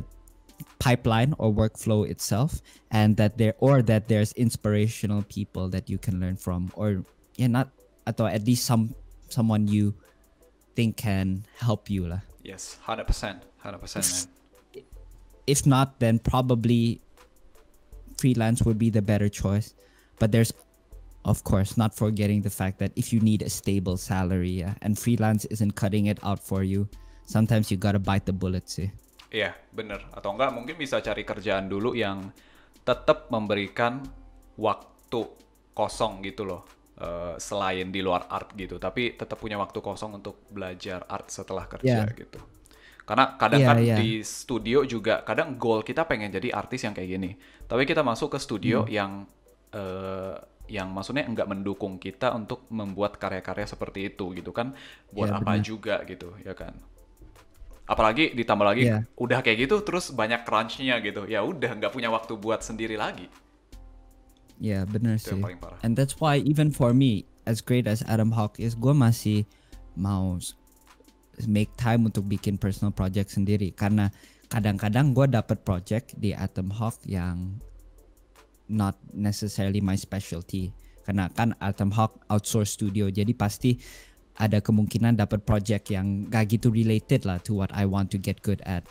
[SPEAKER 1] pipeline or workflow itself, and that there's inspirational people that you can learn from, or atau at least someone you think can help you lah. Yes, 100% man.
[SPEAKER 2] If not, then probably freelance would be the better choice. But there's, of course, not forgetting the fact that if you need a stable salary, and freelance isn't cutting it out for you, sometimes you gotta bite the bullet sih.
[SPEAKER 1] Iya, bener. Atau enggak mungkin bisa cari kerjaan dulu yang tetap memberikan waktu kosong gitu loh. Selain di luar art gitu. Tapi tetap punya waktu kosong untuk belajar art setelah kerja gitu. Karena kadang di studio juga, kadang goal kita pengen jadi artis yang kayak gini. Tapi kita masuk ke studio yang maksudnya enggak mendukung kita untuk membuat karya-karya seperti itu gitu kan. Buat apa juga gitu, ya kan. Apalagi ditambah lagi udah kayak gitu terus banyak crunch-nya gitu. Ya udah nggak punya waktu buat sendiri lagi.
[SPEAKER 2] Benar sih. And that's why even for me, as great as Atomhawk is, gue masih mau make time untuk bikin personal project sendiri. Karena kadang-kadang gue dapet project di Atomhawk yang not necessarily my specialty. Karena kan Atomhawk outsource studio, jadi pasti ada kemungkinan dapat project yang gak gitu related lah to what I want to get good at.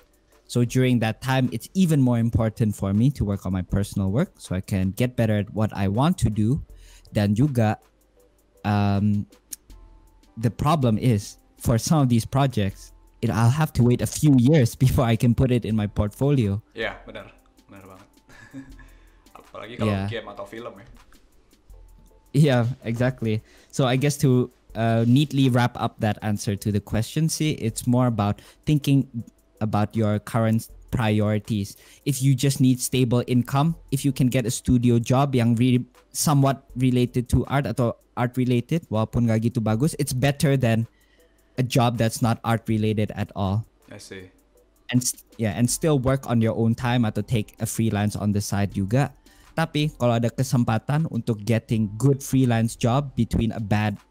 [SPEAKER 2] So during that time, it's even more important for me to work on my personal work so I can get better at what I want to do. Dan juga, the problem is for some of these projects, I'll have to wait a few years before I can put it in my portfolio.
[SPEAKER 1] Ya, benar banget. Apalagi kalau game atau film ya.
[SPEAKER 2] Yeah, exactly. So I guess to neatly wrap up that answer to the question, see, it's more about thinking about your current priorities. If you just need stable income, if you can get a studio job yang somewhat related to art atau art related, walaupun gak gitu bagus, it's better than a job that's not art related at all.
[SPEAKER 1] I see.
[SPEAKER 2] And still work on your own time atau take a freelance on the side juga. Tapi kalau ada kesempatan untuk getting good freelance job between a bad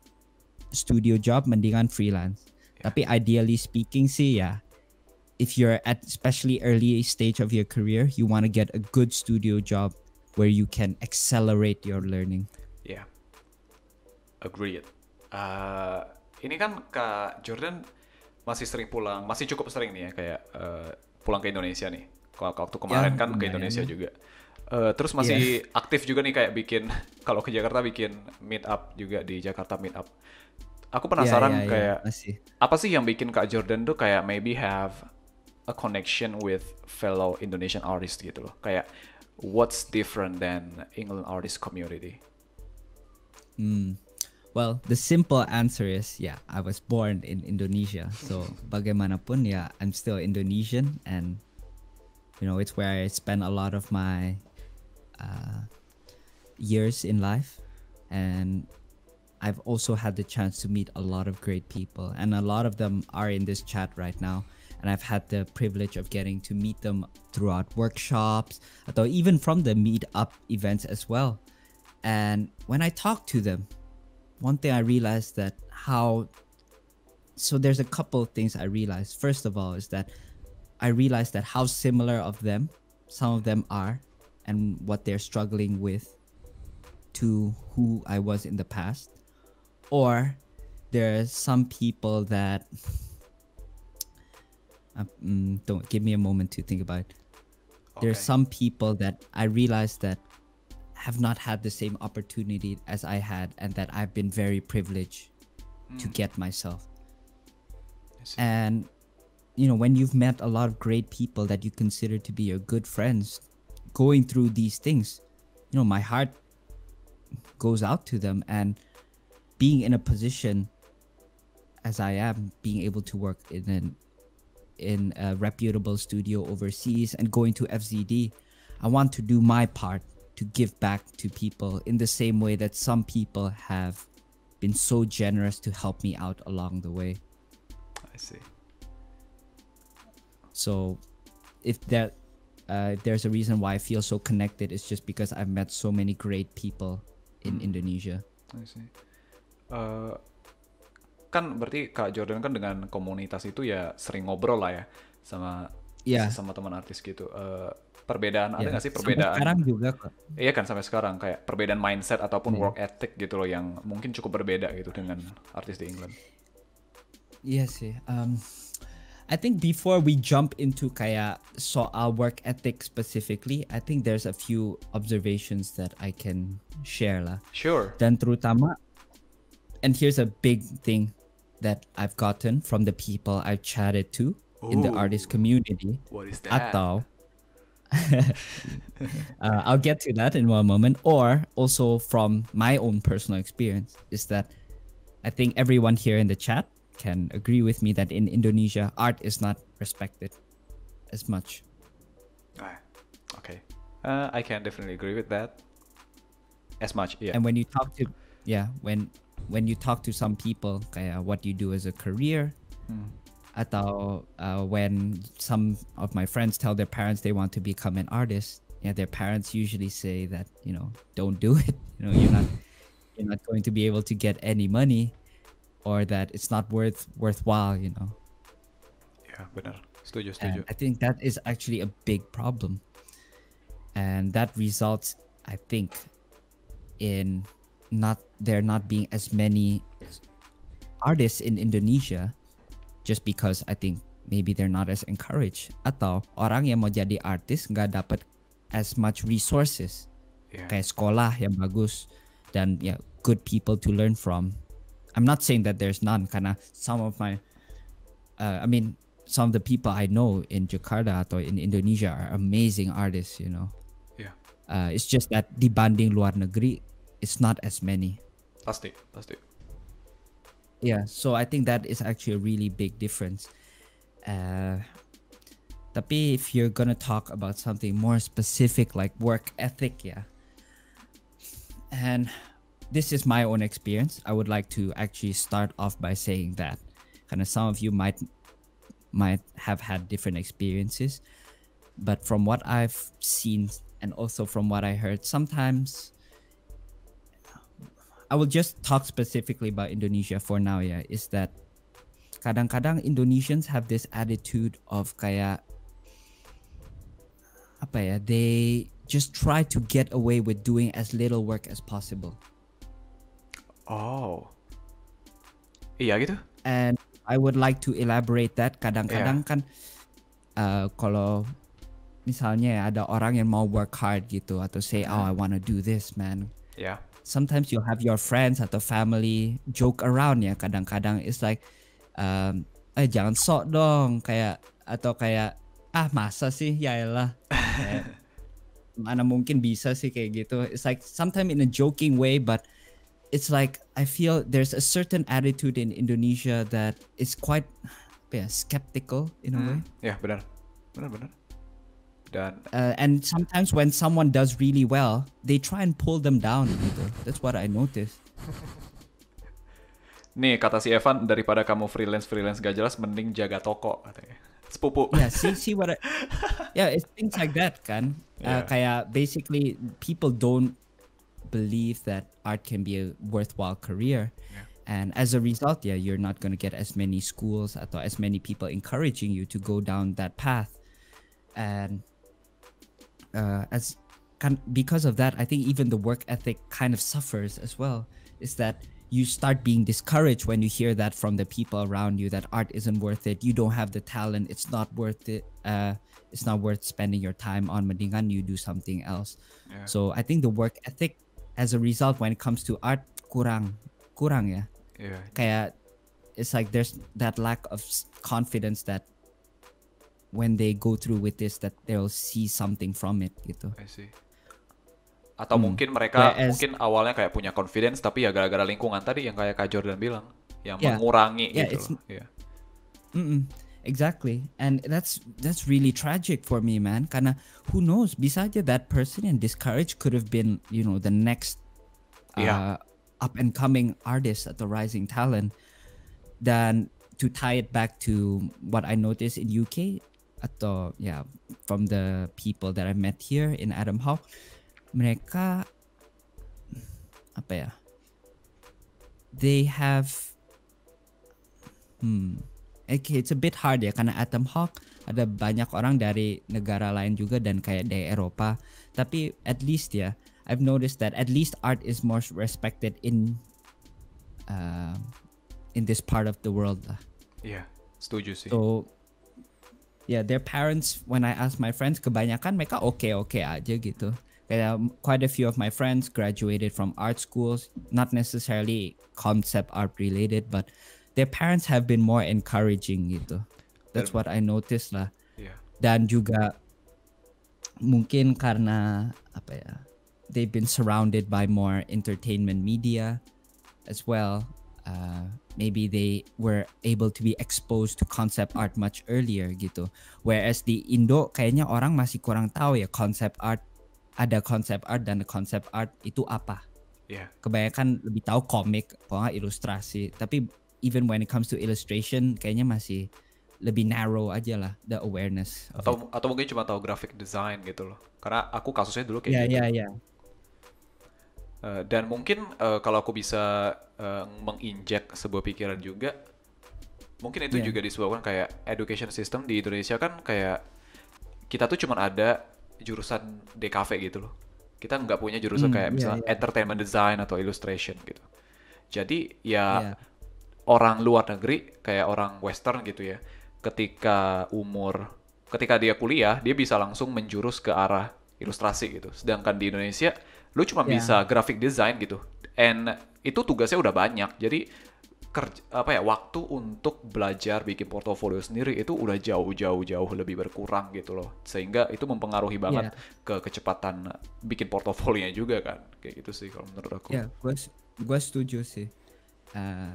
[SPEAKER 2] studio job, mendingan freelance. Yeah. Tapi ideally speaking sih ya, if you're at especially early stage of your career, you want to get a good studio job where you can accelerate your learning.
[SPEAKER 1] Yeah, agreed. Ini kan Kak Jourdan masih cukup sering nih ya kayak pulang ke Indonesia nih. Waktu kemarin kan ke Indonesia juga. Terus masih aktif juga nih kayak bikin, kalau ke Jakarta bikin meet up juga di Jakarta meet up. Aku penasaran kayak apa sih yang bikin Kak Jourdan tuh kayak maybe have a connection with fellow Indonesian artists gitu loh. Kayak what's different than England artist community?
[SPEAKER 2] Well, the simple answer is I was born in Indonesia. So bagaimanapun I'm still Indonesian, and it's where I spend a lot of my years in life, and I've also had the chance to meet a lot of great people, and a lot of them are in this chat right now, and I've had the privilege of getting to meet them throughout workshops or even from the meet-up events as well. And when I talk to them, one thing I realized there's a couple of things I realized. First of all is that I realized that how similar of them some of them are and what they're struggling with to who I was in the past. Or there are some people that don't give me a moment to think about it. Okay. There's some people that I realized that have not had the same opportunity as I had, and that I've been very privileged to get myself. And when you've met a lot of great people that you consider to be your good friends, going through these things, my heart goes out to them. And being in a position as I am, being able to work in a reputable studio overseas and going to FZD, I want to do my part to give back to people in the same way that some people have been so generous to help me out along the way.
[SPEAKER 1] I see.
[SPEAKER 2] So if there's a reason why I feel so connected, it's just because I've met so many great people in Indonesia.
[SPEAKER 1] I see. Kan berarti Kak Jourdan kan dengan komunitas itu ya sering ngobrol lah ya sama teman artis gitu. Perbedaan ada nggak sih perbedaan?
[SPEAKER 2] Sampai sekarang juga kok.
[SPEAKER 1] Iya kan, sampai sekarang kayak perbedaan mindset ataupun work ethic gitu loh yang mungkin cukup berbeda gitu dengan artis di England.
[SPEAKER 2] Iya sih. I think before we jump into kayak soal work ethic specifically, I think there's a few observations that I can share lah.
[SPEAKER 1] Sure.
[SPEAKER 2] Dan terutama, and here's a big thing that I've gotten from the people I've chatted to in the artist community.
[SPEAKER 1] What is that?
[SPEAKER 2] Atau I'll get to that in one moment. Or also from my own personal experience is that I think everyone here in the chat can agree with me that in Indonesia, art is not respected as much.
[SPEAKER 1] Okay. I can definitely agree with that. As much, yeah.
[SPEAKER 2] And when you talk to, when you talk to some people, kaya what you do as a career, atau when some of my friends tell their parents they want to become an artist, their parents usually say that don't do it. You're not going to be able to get any money, or that it's not worthwhile.
[SPEAKER 1] Yeah, benar. Setuju.
[SPEAKER 2] And I think that is actually a big problem, and that results, I think, in there not being as many artists in Indonesia just because I think maybe they're not as encouraged, atau orang yang mau jadi artis nggak dapat as much resources kayak sekolah yang bagus dan good people to learn from. I'm not saying that there's none, karena some of the people I know in Jakarta atau in Indonesia are amazing artists, you know. It's just that dibanding luar negeri, it's not as many.
[SPEAKER 1] Pasti.
[SPEAKER 2] Yeah, so I think that is actually a really big difference. Tapi if you're gonna talk about something more specific like work ethic, and this is my own experience, I would like to actually start off by saying that kind of some of you might have had different experiences, but from what I've seen and also from what I heard, sometimes I will just talk specifically about Indonesia for now, is that kadang-kadang Indonesians have this attitude of kayak they just try to get away with doing as little work as possible.
[SPEAKER 1] Oh. Iya gitu?
[SPEAKER 2] And I would like to elaborate that. Kadang-kadang kan kalau misalnya ada orang yang mau work hard gitu atau say, I want to do this, man. Sometimes you'll have your friends atau family joke around kadang-kadang. It's like jangan sok dong kayak masa sih yaelah mana mungkin bisa sih kayak gitu. It's like sometimes in a joking way, but it's like I feel there's a certain attitude in Indonesia that is quite skeptical in a way.
[SPEAKER 1] Benar. Dan
[SPEAKER 2] and sometimes when someone does really well, they try and pull them down gitu. That's what I noticed.
[SPEAKER 1] Nih kata si Evan, daripada kamu freelance gak jelas, mending jaga toko katanya. Sepupu.
[SPEAKER 2] See what it's things like that kan. Kayak basically people don't believe that art can be a worthwhile career. And as a result, you're not going to get as many schools atau as many people encouraging you to go down that path. And because of that, I think even the work ethic kind of suffers as well. Is that you start being discouraged when you hear that from the people around you, that art isn't worth it, you don't have the talent, it's not worth it, it's not worth spending your time on, mendingan you do something else. So I think the work ethic as a result when it comes to art kurang ya. Kayak it's like there's that lack of confidence that when they go through with this that they'll see something from it gitu.
[SPEAKER 1] I see. Atau mungkin mereka mungkin awalnya kayak punya confidence tapi gara-gara lingkungan tadi yang kayak Kak Jourdan bilang yang mengurangi gitu.
[SPEAKER 2] Exactly. And that's really tragic for me, man. Karena who knows, bisa aja that person yang discouraged could have been, you know, the next up and coming artist atau rising talent. Dan to tie it back to what I noticed in UK atau from the people that I met here in Atomhawk, mereka they have okay, it's a bit hard karena Atomhawk ada banyak orang dari negara lain juga dan kayak dari Eropa, tapi at least I've noticed that at least art is more respected in this part of the world lah.
[SPEAKER 1] Setuju sih.
[SPEAKER 2] So their parents, when I ask my friends, kebanyakan mereka okay aja gitu. Quite a few of my friends graduated from art schools, not necessarily concept art related, but their parents have been more encouraging gitu. That's what I noticed lah. Dan juga mungkin karena they've been surrounded by more entertainment media as well. Maybe they were able to be exposed to concept art much earlier gitu. Whereas di Indo kayaknya orang masih kurang tahu concept art. Ada konsep art dan konsep art itu apa. Kebanyakan lebih tahu komik, ilustrasi. Tapi even when it comes to illustration, kayaknya masih lebih narrow aja lah the awareness.
[SPEAKER 1] Atau mungkin cuma tahu graphic design gitu loh. Karena aku kasusnya dulu kayak gitu. Dan mungkin kalau aku bisa menginjek sebuah pikiran juga, mungkin itu juga disebabkan kayak education system di Indonesia kan kayak kita tuh cuma ada jurusan DKV gitu loh. Kita nggak punya jurusan kayak misalnya entertainment design atau illustration gitu. Jadi orang luar negeri kayak orang western gitu ya, ketika dia kuliah dia bisa langsung menjurus ke arah ilustrasi gitu, sedangkan di Indonesia lu cuma
[SPEAKER 2] Ya,
[SPEAKER 1] bisa graphic design gitu, and itu tugasnya udah banyak, jadi waktu untuk belajar bikin portofolio sendiri itu udah jauh lebih berkurang gitu loh, sehingga itu mempengaruhi banget
[SPEAKER 2] ya,
[SPEAKER 1] ke kecepatan bikin portofolionya juga kan, kayak gitu sih kalau menurut aku.
[SPEAKER 2] ya, gue setuju sih.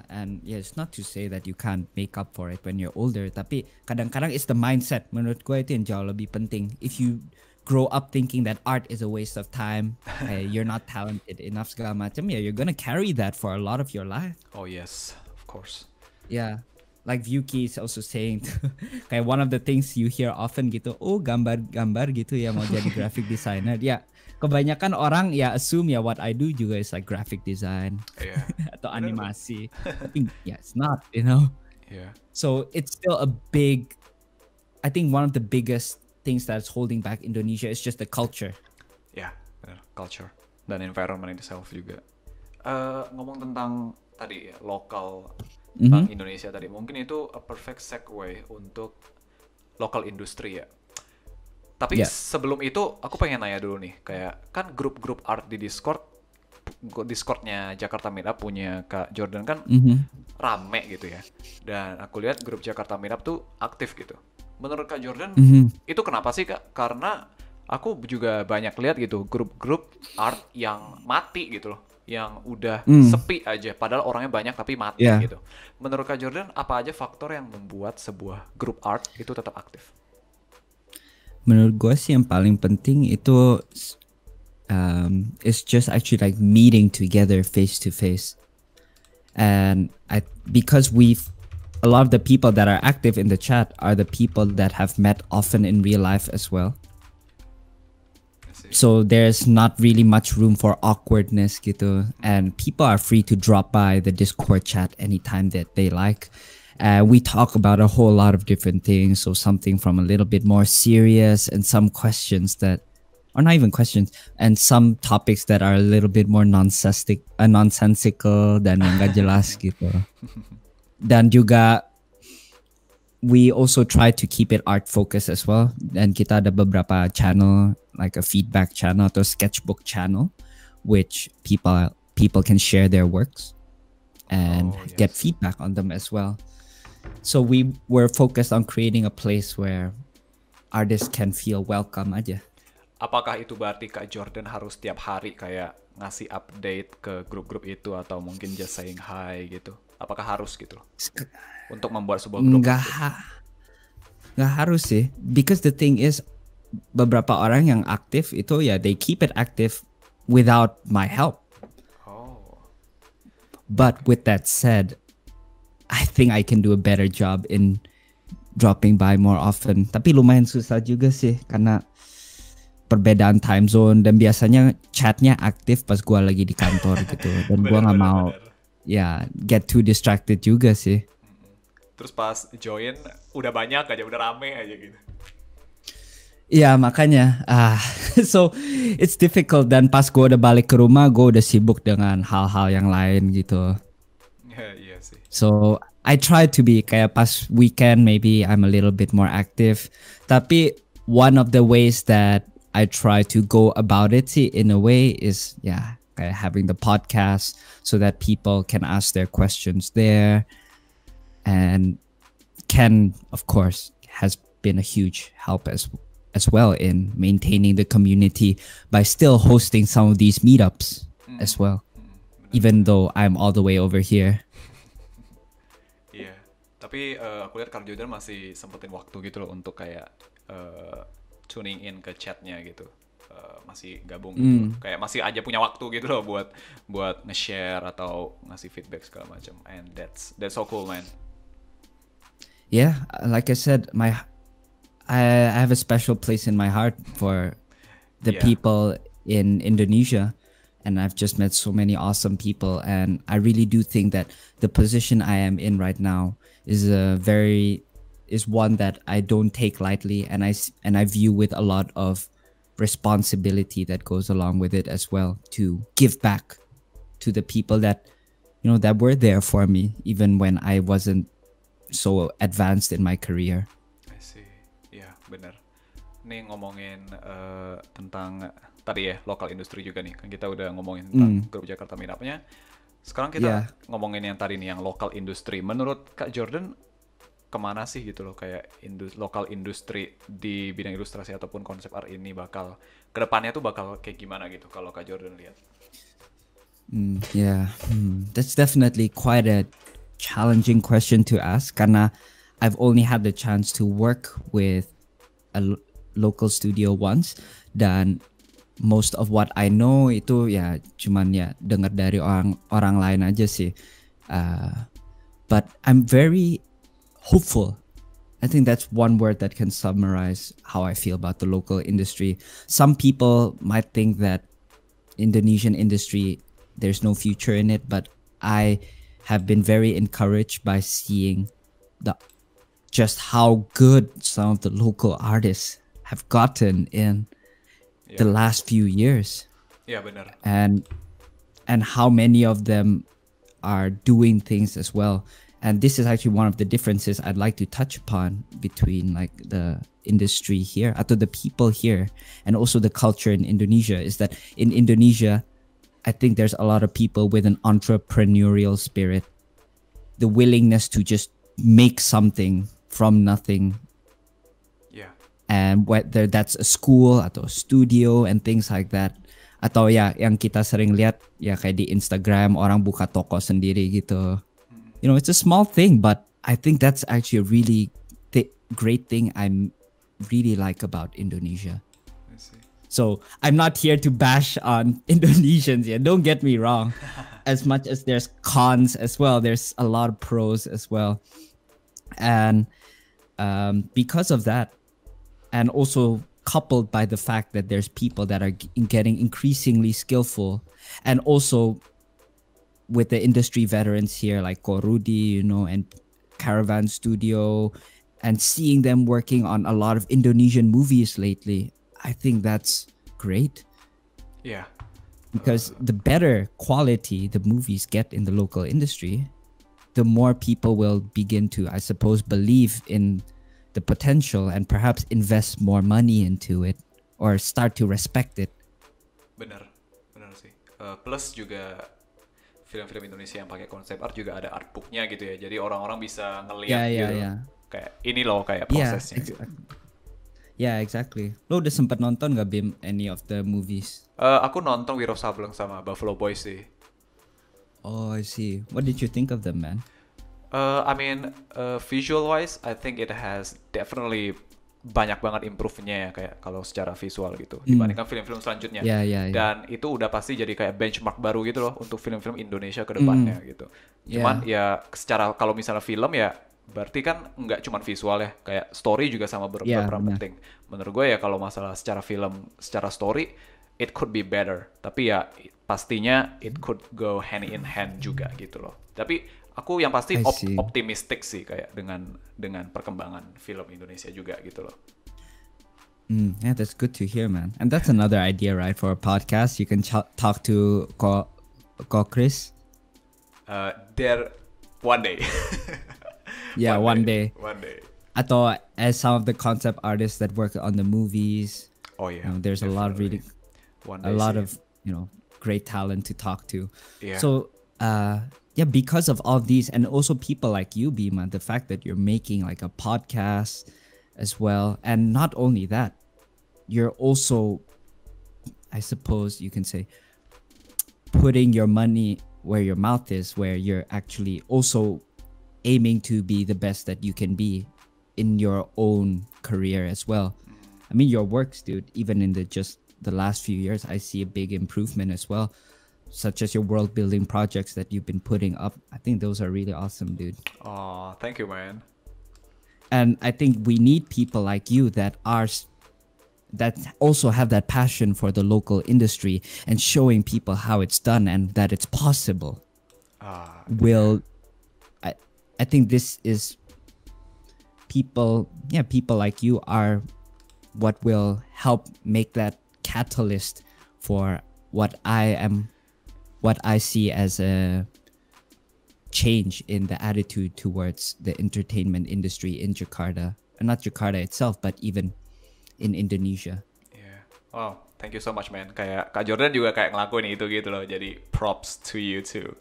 [SPEAKER 2] And yeah, it's not to say that you can't make up for it when you're older, tapi kadang-kadang it's the mindset. Menurut gue itu yang jauh lebih penting. If you grow up thinking that art is a waste of time, you're not talented enough segala macam, yeah, you're gonna carry that for a lot of your life.
[SPEAKER 1] Oh yes, of course.
[SPEAKER 2] Yeah, like Vyuki is also saying, kayak one of the things you hear often gitu, oh gambar-gambar gitu ya mau jadi graphic designer. Ya, kebanyakan orang ya assume ya what I do juga is like graphic design
[SPEAKER 1] Iya.
[SPEAKER 2] atau
[SPEAKER 1] Bener.
[SPEAKER 2] animasi. Tapi yeah, it's not, you know.
[SPEAKER 1] Iya.
[SPEAKER 2] So it's still a big, I think one of the biggest things that's holding back Indonesia is just the culture.
[SPEAKER 1] Ya, benar. Culture dan environment itself juga. Ngomong tentang tadi ya, lokal tentang Indonesia tadi, mungkin itu a perfect segue untuk lokal industri ya. Tapi
[SPEAKER 2] Yeah.
[SPEAKER 1] sebelum itu aku pengen nanya dulu nih, kayak kan grup-grup art di Discordnya Jakarta Meetup punya Kak Jourdan kan rame gitu ya. Dan aku lihat grup Jakarta Meetup tuh aktif gitu. Menurut Kak Jourdan itu kenapa sih Kak? Karena aku juga banyak lihat gitu grup-grup art yang mati gitu loh, yang udah sepi aja padahal orangnya banyak tapi mati
[SPEAKER 2] Yeah.
[SPEAKER 1] gitu. Menurut Kak Jourdan apa aja faktor yang membuat sebuah grup art itu tetap aktif?
[SPEAKER 2] Menurut gue sih yang paling penting itu it's just actually like meeting together face to face. And because a lot of the people that are active in the chat are the people that have met often in real life as well. So there's not really much room for awkwardness gitu, and people are free to drop by the Discord chat anytime that they like. We talk about a whole lot of different things, so something from a little bit more serious and some questions that or not even questions, and some topics that are a little bit more nonsensical dan yang gak jelas gitu. Dan juga we also try to keep it art focused as well. Dan kita ada beberapa channel, like a feedback channel atau sketchbook channel, which people can share their works and get feedback on them as well. So we were focused on creating a place where artists can feel welcome aja.
[SPEAKER 1] Apakah itu berarti Kak Jourdan harus tiap hari kayak ngasih update ke grup-grup itu atau mungkin just saying hi gitu? Apakah harus gitu untuk membuat sebuah grup?
[SPEAKER 2] Nggak harus sih, because the thing is beberapa orang yang aktif itu ya they keep it active without my help. But with that said, I think I can do a better job in dropping by more often. Tapi lumayan susah juga sih karena perbedaan time zone, dan biasanya chatnya aktif pas gua lagi di kantor gitu, dan gua nggak mau ya get too distracted juga sih.
[SPEAKER 1] Terus pas join udah banyak aja, udah rame aja gitu.
[SPEAKER 2] Iya makanya so it's difficult, dan pas gua udah balik ke rumah gua udah sibuk dengan hal-hal yang lain gitu.
[SPEAKER 1] Iya sih.
[SPEAKER 2] So I try to be kayak pas weekend maybe I'm a little bit more active. Tapi one of the ways that I try to go about it sih in a way is kayak having the podcast so that people can ask their questions there, and Ken of course has been a huge help as well in maintaining the community by still hosting some of these meetups as well, even though I'm all the way over here.
[SPEAKER 1] Iya, tapi aku lihat Kak Jourdan masih sempetin waktu gitu loh untuk kayak tuning in ke chatnya gitu, masih gabung gitu, kayak masih aja punya waktu gitu loh buat nge-share atau ngasih feedback segala macam, and that's so cool man.
[SPEAKER 2] Yeah, like I said, I have a special place in my heart for the people in Indonesia, and I've just met so many awesome people, and I really do think that the position I am in right now is one that I don't take lightly, and I view with a lot of responsibility that goes along with it as well, to give back to the people that that were there for me even when I wasn't so advanced in my career.
[SPEAKER 1] I see. Ya, benar. Nih ngomongin tentang tadi ya lokal industri juga nih. Kan kita udah ngomongin tentang grup Jakarta Meetupnya. Sekarang kita ngomongin yang tadi nih, yang lokal industri. Menurut Kak Jourdan, kemana sih gitu loh kayak lokal industri di bidang ilustrasi ataupun konsep art ini bakal kedepannya tuh bakal kayak gimana gitu kalau Kak Jourdan lihat?
[SPEAKER 2] That's definitely quite a challenging question to ask karena I've only had the chance to work with a local studio once dan most of what I know itu ya cuman ya dengar dari orang lain aja sih. But I'm very hopeful. I think that's one word that can summarize how I feel about the local industry. Some people might think that Indonesian industry, there's no future in it, but I have been very encouraged by seeing just how good some of the local artists have gotten in the last few years.
[SPEAKER 1] Yeah, benar.
[SPEAKER 2] And how many of them are doing things as well. And this is actually one of the differences I'd like to touch upon between like the industry here, atau the people here, and also the culture in Indonesia, is that in Indonesia, I think there's a lot of people with an entrepreneurial spirit, the willingness to just make something from nothing.
[SPEAKER 1] Yeah.
[SPEAKER 2] And whether that's a school atau a studio and things like that. Atau ya yang kita sering lihat ya kayak di Instagram orang buka toko sendiri gitu. It's a small thing, but I think that's actually a really great thing I really like about Indonesia.
[SPEAKER 1] I see.
[SPEAKER 2] So I'm not here to bash on Indonesians here. Don't get me wrong. As much as there's cons as well, there's a lot of pros as well. And because of that, and also coupled by the fact that there's people that are getting increasingly skillful, and also with the industry veterans here like Ko Rudy, and Caravan Studio, and seeing them working on a lot of Indonesian movies lately, I think that's great.
[SPEAKER 1] Yeah.
[SPEAKER 2] Because the better quality the movies get in the local industry, the more people will begin to, I suppose, believe in the potential and perhaps invest more money into it or start to respect it.
[SPEAKER 1] Benar sih. Plus juga film-film Indonesia yang pakai konsep art juga ada artbooknya gitu ya. Jadi orang-orang bisa ngeliat gitu. Kayak ini loh kayak prosesnya.
[SPEAKER 2] Yeah, exactly. Lo udah sempat nonton gak Bim any of the movies?
[SPEAKER 1] Aku nonton Wiro Sableng sama Buffalo Boys sih.
[SPEAKER 2] Oh, I see. What did you think of them, man?
[SPEAKER 1] I mean, visual-wise, I think it has definitely banyak banget improve-nya ya kayak kalau secara visual gitu dibandingkan film-film selanjutnya.
[SPEAKER 2] Yeah.
[SPEAKER 1] Dan itu udah pasti jadi kayak benchmark baru gitu loh untuk film-film Indonesia ke depannya gitu. Cuman ya secara kalau misalnya film ya berarti kan nggak cuma visual ya, kayak story juga sama berperan penting. Menurut gue ya kalau masalah secara film, secara story, it could be better. Tapi ya pastinya it could go hand in hand juga gitu loh. Tapi aku yang pasti optimistik sih kayak dengan perkembangan film Indonesia juga gitu loh.
[SPEAKER 2] Yeah, that's good to hear, man. And that's another idea, right, for a podcast. You can talk to Ko Chris.
[SPEAKER 1] There one day.
[SPEAKER 2] Yeah, one day.
[SPEAKER 1] One day.
[SPEAKER 2] Atau as some of the concept artists that work on the movies.
[SPEAKER 1] Oh yeah.
[SPEAKER 2] There's a lot of really, great talent to talk to.
[SPEAKER 1] Yeah.
[SPEAKER 2] So, because of all these, and also people like you, Bima, the fact that you're making like a podcast as well, and not only that, you're also, I suppose you can say, putting your money where your mouth is, where you're actually also aiming to be the best that you can be in your own career as well. I mean, your works, dude, even in the last few years, I see a big improvement as well, such as your world building projects that you've been putting up. I think those are really awesome, dude.
[SPEAKER 1] Oh, thank you, man.
[SPEAKER 2] And I think we need people like you that also have that passion for the local industry and showing people how it's done and that it's possible. I think this is people like you are what will help make that catalyst for what I see as a change in the attitude towards the entertainment industry in Jakarta. Not Jakarta itself, but even in Indonesia.
[SPEAKER 1] Yeah. Wow, thank you so much, man. Kayak Kak Jourdan juga kayak ngelakuin itu gitu loh. Jadi props to you too.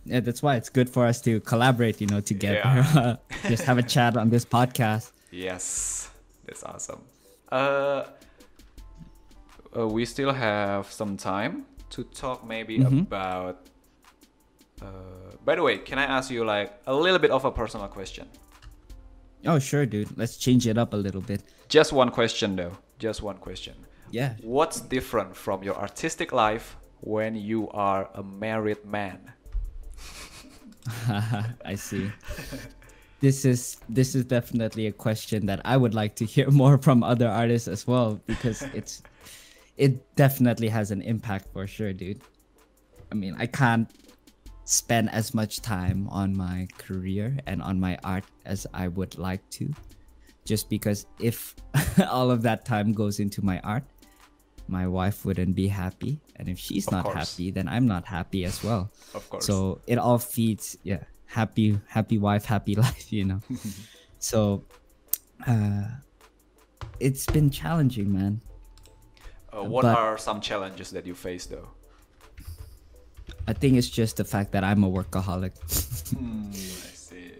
[SPEAKER 2] Yeah, that's why it's good for us to collaborate, together. Yeah. Just have a chat on this podcast.
[SPEAKER 1] Yes, that's awesome. We still have some time to talk maybe about. By the way, can I ask you like a little bit of a personal question?
[SPEAKER 2] Oh, sure, dude. Let's change it up a little bit.
[SPEAKER 1] Just one question though. Just one question.
[SPEAKER 2] Yeah.
[SPEAKER 1] What's different from your artistic life when you are a married man?
[SPEAKER 2] I see. This is definitely a question that I would like to hear more from other artists as well, because it definitely has an impact for sure, dude. I mean, I can't spend as much time on my career and on my art as I would like to, just because if all of that time goes into my art, my wife wouldn't be happy, and if she's not happy, then I'm not happy as well.
[SPEAKER 1] Of course.
[SPEAKER 2] So it all feeds, happy wife, happy life, So it's been challenging, man.
[SPEAKER 1] What are some challenges that you face though?
[SPEAKER 2] I think it's just the fact that I'm a workaholic.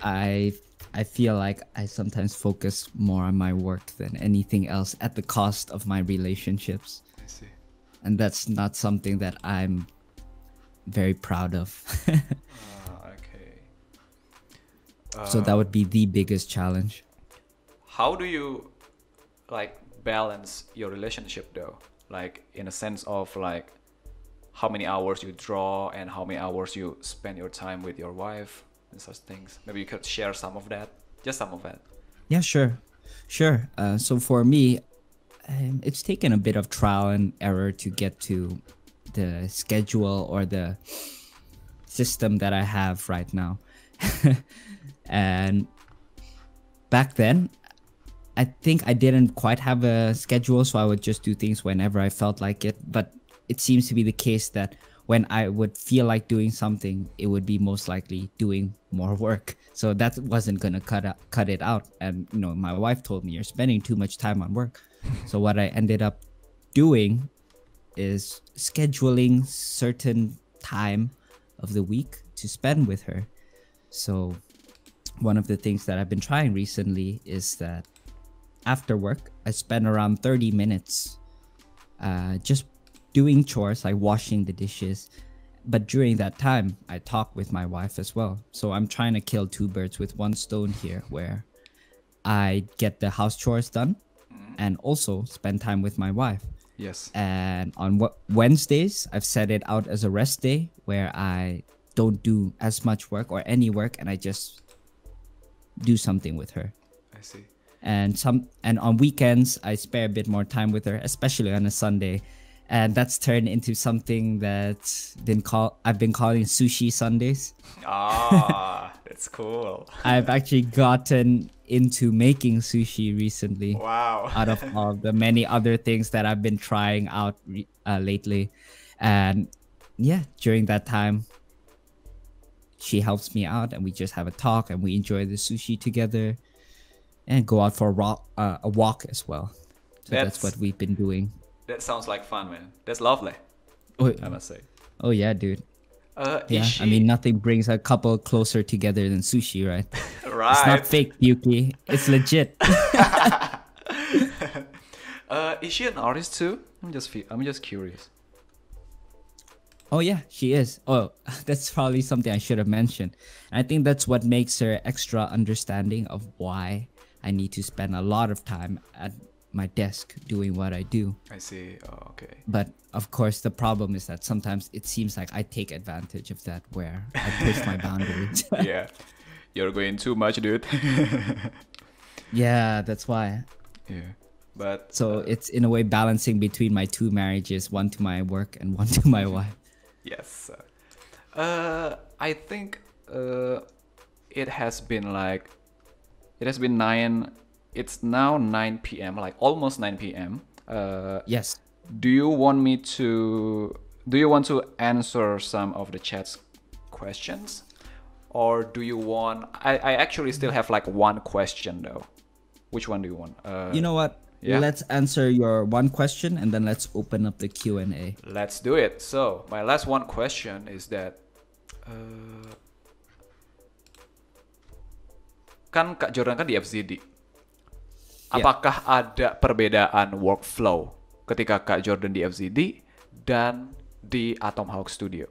[SPEAKER 1] I see.
[SPEAKER 2] I feel like I sometimes focus more on my work than anything else at the cost of my relationships.
[SPEAKER 1] I see.
[SPEAKER 2] And that's not something that I'm very proud of.
[SPEAKER 1] Okay.
[SPEAKER 2] So that would be the biggest challenge.
[SPEAKER 1] How do you like balance your relationship though? Like in a sense of like how many hours you draw and how many hours you spend your time with your wife and such things. Maybe you could share some of that. Just some of that.
[SPEAKER 2] Yeah, sure. So for me, it's taken a bit of trial and error to get to the schedule or the system that I have right now. And back then, I think I didn't quite have a schedule, so I would just do things whenever I felt like it. But it seems to be the case that when I would feel like doing something, it would be most likely doing more work. So that wasn't gonna cut it out. And my wife told me, you're spending too much time on work. So what I ended up doing is scheduling certain time of the week to spend with her. So one of the things that I've been trying recently is that after work, I spend around 30 minutes just doing chores like washing the dishes. But during that time, I talk with my wife as well. So I'm trying to kill two birds with one stone here, where I get the house chores done and also spend time with my wife.
[SPEAKER 1] Yes.
[SPEAKER 2] And on Wednesdays, I've set it out as a rest day where I don't do as much work or any work, and I just do something with her.
[SPEAKER 1] I see.
[SPEAKER 2] And on weekends, I spare a bit more time with her, especially on a Sunday. And that's turned into something that's I've been calling Sushi Sundays.
[SPEAKER 1] Ah, that's cool.
[SPEAKER 2] I've actually gotten into making sushi recently.
[SPEAKER 1] Wow.
[SPEAKER 2] Out of all the many other things that I've been trying out lately. And yeah, during that time, she helps me out and we just have a talk and we enjoy the sushi together and go out for a walk as well. So that's what we've been doing.
[SPEAKER 1] That sounds like fun, man. That's lovely.
[SPEAKER 2] Oh,
[SPEAKER 1] I must say.
[SPEAKER 2] Oh yeah, dude. Yeah,
[SPEAKER 1] I
[SPEAKER 2] mean, nothing brings a couple closer together than sushi, right?
[SPEAKER 1] Right.
[SPEAKER 2] It's not fake, Yuki. It's legit.
[SPEAKER 1] Is she an artist too? I'm just curious.
[SPEAKER 2] Oh yeah, she is. Oh, that's probably something I should have mentioned. I think that's what makes her extra understanding of why I need to spend a lot of time at my desk doing what I do.
[SPEAKER 1] I see. Oh, okay.
[SPEAKER 2] But of course, the problem is that sometimes it seems like I take advantage of that, where I push my boundaries.
[SPEAKER 1] Yeah, you're going too much, dude.
[SPEAKER 2] Yeah, that's why.
[SPEAKER 1] Yeah, but
[SPEAKER 2] so it's in a way balancing between my two marriages, one to my work and one to my wife.
[SPEAKER 1] Yes. I think it has been nine. It's now 9 p.m. like almost 9 p.m.
[SPEAKER 2] Yes.
[SPEAKER 1] Do you want to answer some of the chat's questions? Or do you want... I actually still have like one question though. Which one do you want?
[SPEAKER 2] You know what?
[SPEAKER 1] Yeah?
[SPEAKER 2] Let's answer your one question and then let's open up the Q&A.
[SPEAKER 1] Let's do it. So, my last one question is that... kan Kak Jourdan kan di FZD. Apakah ada perbedaan workflow ketika Kak Jourdan di FZD dan di Atomhawk Studio?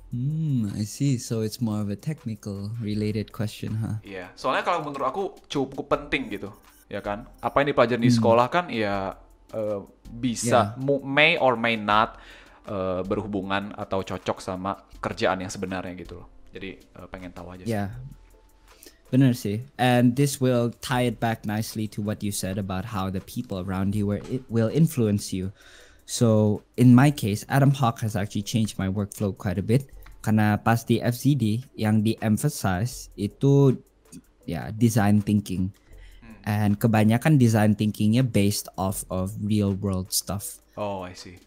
[SPEAKER 2] I see. So it's more of a technical related question, huh?
[SPEAKER 1] Iya, soalnya kalau menurut aku cukup penting gitu, ya kan? Apa yang dipelajari di sekolah kan ya bisa may or may not berhubungan atau cocok sama kerjaan yang sebenarnya gitu loh. Jadi pengen tahu aja sih.
[SPEAKER 2] Yeah. Benar sih. And this will tie it back nicely to what you said about how the people around you will influence you. So in my case, Atomhawk has actually changed my workflow quite a bit. Karena pas di FZD yang di-emphasize itu design thinking. And kebanyakan design thinkingnya based off of real world stuff.
[SPEAKER 1] Oh, I see.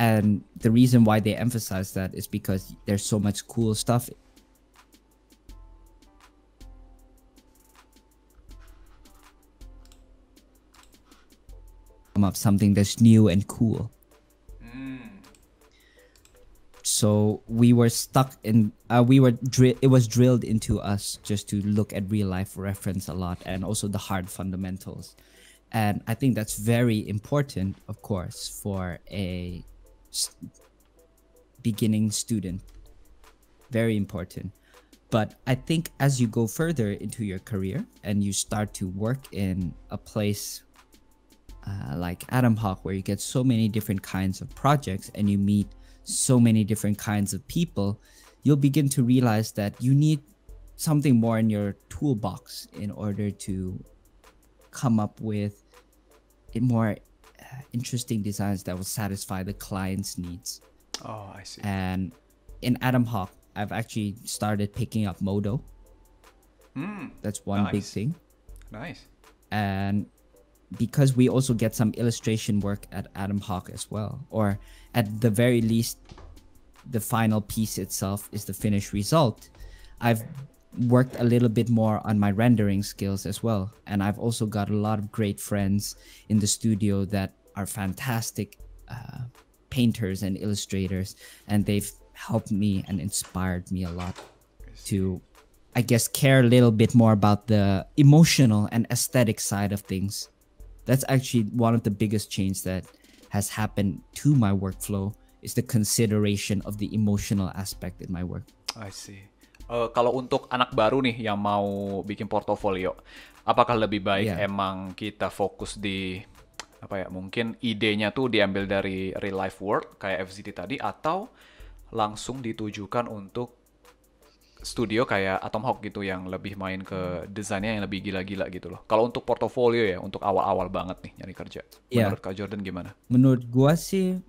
[SPEAKER 2] And the reason why they emphasize that is because there's so much cool stuff of something that's new and cool. So we were stuck in it was drilled into us just to look at real life reference a lot, and also the hard fundamentals. And I think that's very important, of course, for a beginning student. Very important. But I think as you go further into your career and you start to work in a place like Atomhawk, where you get so many different kinds of projects and you meet so many different kinds of people, you'll begin to realize that you need something more in your toolbox in order to come up with more interesting designs that will satisfy the client's needs.
[SPEAKER 1] Oh, I see.
[SPEAKER 2] And in Atomhawk, I've actually started picking up Modo. That's one big thing.
[SPEAKER 1] Nice.
[SPEAKER 2] And because we also get some illustration work at Atomhawk as well, or at the very least, the final piece itself is the finished result. I've worked a little bit more on my rendering skills as well. And I've also got a lot of great friends in the studio that are fantastic painters and illustrators. And they've helped me and inspired me a lot to, I guess, care a little bit more about the emotional and aesthetic side of things. That's actually one of the biggest changes that has happened to my workflow, is the consideration of the emotional aspect in my work.
[SPEAKER 1] I see. Kalau untuk anak baru nih yang mau bikin portofolio, apakah lebih baik emang kita fokus di apa ya, mungkin idenya tuh diambil dari real life work kayak FZT tadi, atau langsung ditujukan untuk studio kayak Atomhawk gitu yang lebih main ke desainnya yang lebih gila-gila gitu loh. Kalau untuk portofolio ya, untuk awal-awal banget nih nyari kerja. Menurut Kak Jourdan gimana?
[SPEAKER 2] Menurut gua sih,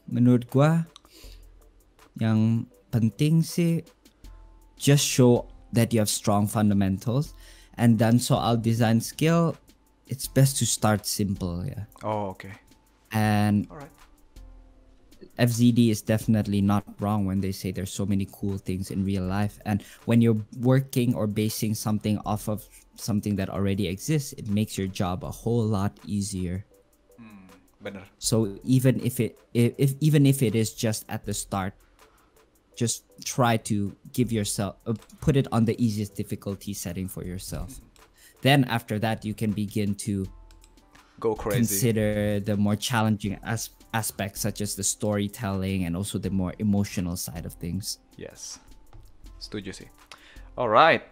[SPEAKER 2] menurut gua yang penting sih just show that you have strong fundamentals, and then soal design skill, it's best to start simple ya.
[SPEAKER 1] Oh, okay.
[SPEAKER 2] And
[SPEAKER 1] alright.
[SPEAKER 2] FZD is definitely not wrong when they say there's so many cool things in real life. And when you're working or basing something off of something that already exists, it makes your job a whole lot easier.
[SPEAKER 1] Bener.
[SPEAKER 2] So even if it is just at the start, just try to give yourself, put it on the easiest difficulty setting for yourself. Then after that, you can begin to
[SPEAKER 1] go crazy.
[SPEAKER 2] Consider the more challenging aspects, such as the storytelling and also the more emotional side of things.
[SPEAKER 1] Yes, setuju sih. Alright,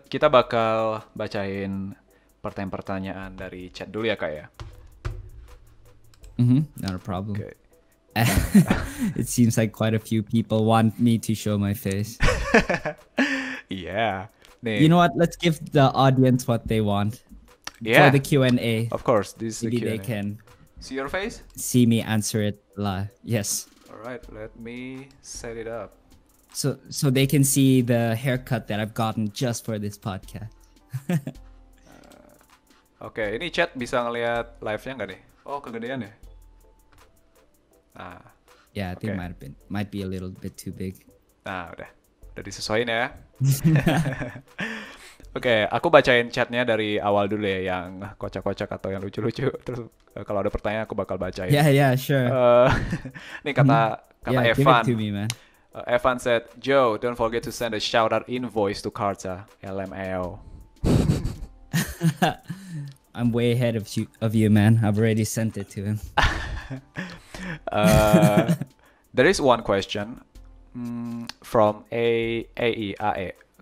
[SPEAKER 1] kita bakal bacain pertanyaan-pertanyaan dari chat dulu ya Kak ya.
[SPEAKER 2] Not a problem.
[SPEAKER 1] Okay.
[SPEAKER 2] It seems like quite a few people want me to show my face.
[SPEAKER 1] Yeah. Nih.
[SPEAKER 2] You know what? Let's give the audience what they want. For the Q&A.
[SPEAKER 1] Of course, this is the Q&A.
[SPEAKER 2] They can
[SPEAKER 1] see your face?
[SPEAKER 2] See me answer it live. Yes.
[SPEAKER 1] Alright, let me set it up.
[SPEAKER 2] So they can see the haircut that I've gotten just for this podcast.
[SPEAKER 1] Oke, ini chat bisa ngelihat live-nya nggak nih? Oh, kegedean ya? Nah.
[SPEAKER 2] Yeah, I think might be a little bit too big.
[SPEAKER 1] Nah, udah disesuaiin ya. Oke, aku bacain chatnya dari awal dulu ya, yang kocak-kocak atau yang lucu-lucu. Terus kalau ada pertanyaan aku bakal bacain.
[SPEAKER 2] Yeah, sure.
[SPEAKER 1] Nih kata
[SPEAKER 2] Yeah,
[SPEAKER 1] Evan.
[SPEAKER 2] give it to me, man.
[SPEAKER 1] Evan said, Joe, don't forget to send a shout-out invoice to Karta, LMAO.
[SPEAKER 2] I'm way ahead of you, man. I've already sent it to him.
[SPEAKER 1] There is one question from AE.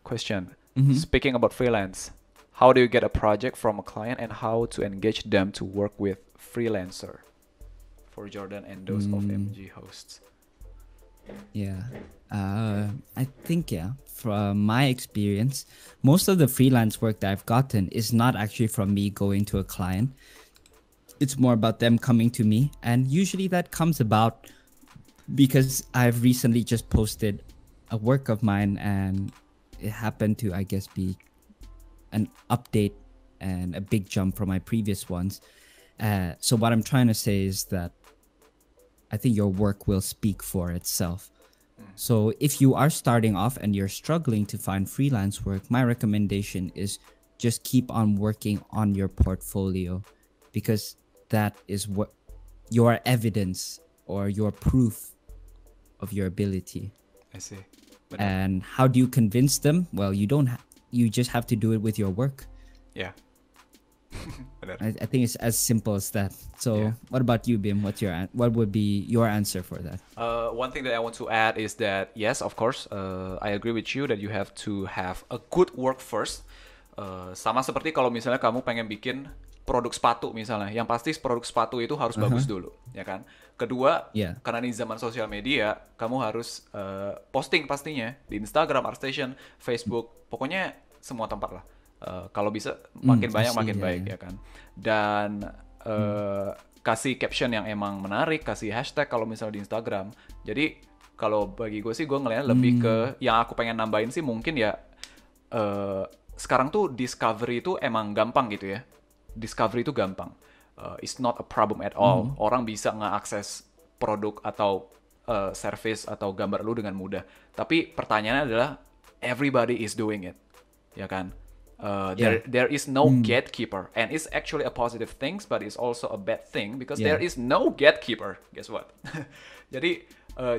[SPEAKER 1] Question. Speaking about freelance, how do you get a project from a client and how to engage them to work with Freelancer? For Jourdan and those of MG hosts.
[SPEAKER 2] Yeah, I think, from my experience, most of the freelance work that I've gotten is not actually from me going to a client. It's more about them coming to me, and usually that comes about because I've recently just posted a work of mine, and it happened to, I guess, be an update and a big jump from my previous ones. So what I'm trying to say is that I think your work will speak for itself. So if you are starting off and you're struggling to find freelance work, my recommendation is just keep on working on your portfolio, because that is what your evidence or your proof of your ability.
[SPEAKER 1] I see.
[SPEAKER 2] And how do you convince them? Well, you just have to do it with your work.
[SPEAKER 1] Yeah.
[SPEAKER 2] I think it's as simple as that. So what about you, Bim? What would be your answer for that?
[SPEAKER 1] One thing that I want to add is that, yes, of course, I agree with you that you have to have a good work first. Sama seperti kalau misalnya kamu pengen bikin produk sepatu misalnya, yang pasti produk sepatu itu harus bagus dulu, ya kan? Kedua, karena ini zaman sosial media, kamu harus posting pastinya di Instagram, ArtStation, Facebook, pokoknya semua tempat lah. Kalau bisa makin banyak makin baik, ya kan? Dan kasih caption yang emang menarik, kasih hashtag kalau misalnya di Instagram. Jadi kalau bagi gue sih, gue ngeliatnya lebih ke yang aku pengen nambahin sih mungkin ya, sekarang tuh discovery itu emang gampang gitu ya. Discovery itu gampang. It's not a problem at all. Orang bisa nge-akses produk atau service atau gambar lu dengan mudah. Tapi pertanyaannya adalah, everybody is doing it, ya kan? There is no gatekeeper, and it's actually a positive thing, but it's also a bad thing because there is no gatekeeper. Guess what? Jadi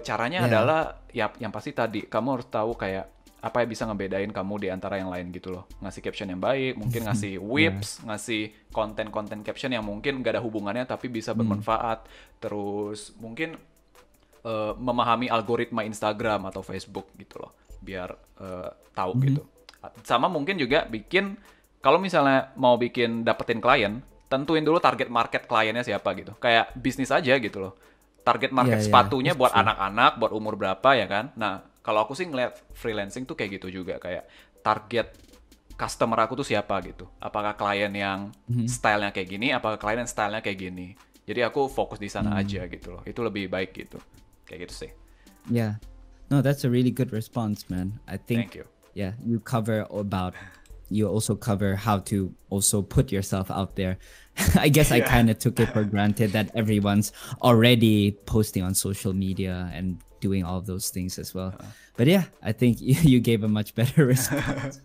[SPEAKER 1] caranya adalah ya yang pasti tadi kamu harus tahu kayak apa yang bisa ngebedain kamu di antara yang lain gitu loh. Ngasih caption yang baik, mungkin ngasih whips, ngasih konten-konten caption yang mungkin gak ada hubungannya tapi bisa bermanfaat. Terus mungkin memahami algoritma Instagram atau Facebook gitu loh, biar tahu gitu. Sama mungkin juga bikin, kalau misalnya mau bikin dapetin klien, tentuin dulu target market kliennya siapa gitu. Kayak bisnis aja gitu loh. Target market sepatunya buat anak-anak, buat umur berapa ya kan. Nah, kalau aku sih ngeliat freelancing tuh kayak gitu juga. Kayak target customer aku tuh siapa gitu. Apakah klien yang stylenya kayak gini, apakah klien yang stylenya kayak gini. Jadi aku fokus di sana aja gitu loh. Itu lebih baik gitu. Kayak gitu sih.
[SPEAKER 2] Yeah. No, that's a really good response, man. I think.
[SPEAKER 1] Thank you.
[SPEAKER 2] Yeah, you also cover how to also put yourself out there. I guess I kind of took it for granted that everyone's already posting on social media and doing all of those things as well. But yeah, I think you gave a much better response.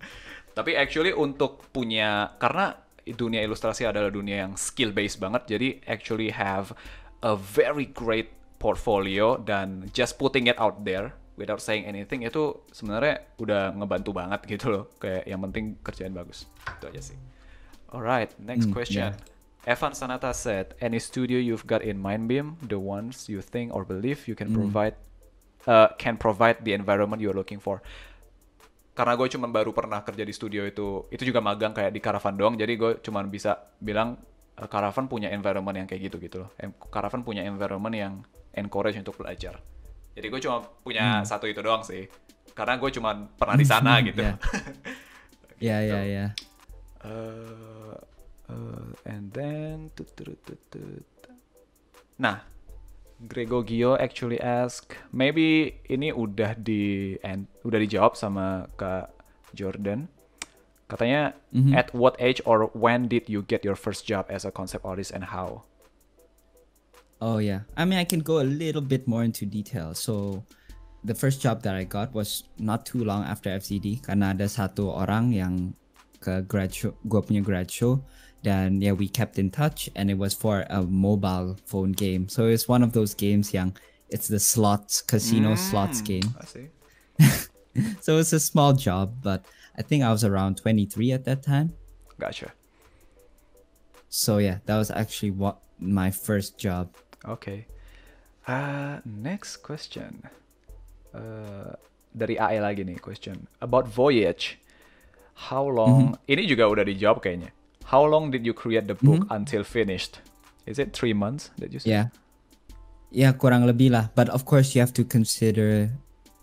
[SPEAKER 1] Tapi actually untuk punya, karena dunia ilustrasi adalah dunia yang skill based banget, jadi actually have a very great portfolio dan just putting it out there without saying anything itu sebenarnya udah ngebantu banget gitu loh. Kayak yang penting kerjaan bagus. Itu aja sih. Alright, next question. Evan Sanata said, any studio you've got in mind, Bim, the ones you think or believe you can provide the environment you're looking for. Karena gue cuma baru pernah kerja di studio itu juga magang kayak di Caravan doang, jadi gue cuma bisa bilang Caravan punya environment yang kayak gitu loh. Caravan punya environment yang encourage untuk belajar. Jadi gue cuma punya satu itu doang sih. Karena gue cuma pernah di sana gitu.
[SPEAKER 2] Yeah.
[SPEAKER 1] And then nah, Grego Gio actually ask, maybe ini udah dijawab sama Kak Jourdan. Katanya, at what age or when did you get your first job as a concept artist and how?
[SPEAKER 2] Oh yeah. I mean, I can go a little bit more into detail. So the first job that I got was not too long after FCD karena ada satu orang yang ke grad show, gua punya grad show, dan yeah, we kept in touch and it was for a mobile phone game. So it's one of those games yang it's the slots, casino slots game.
[SPEAKER 1] I see.
[SPEAKER 2] So it's a small job, but I think I was around 23 at that time.
[SPEAKER 1] Gotcha.
[SPEAKER 2] So yeah, that was actually what my first job.
[SPEAKER 1] Okay. Next question. Dari AE lagi nih question. About voyage. How long? Ini juga udah dijawab kayaknya. How long did you create the book until finished? Is it 3 months that you said?
[SPEAKER 2] Yeah. Yeah, kurang lebih lah. But of course, you have to consider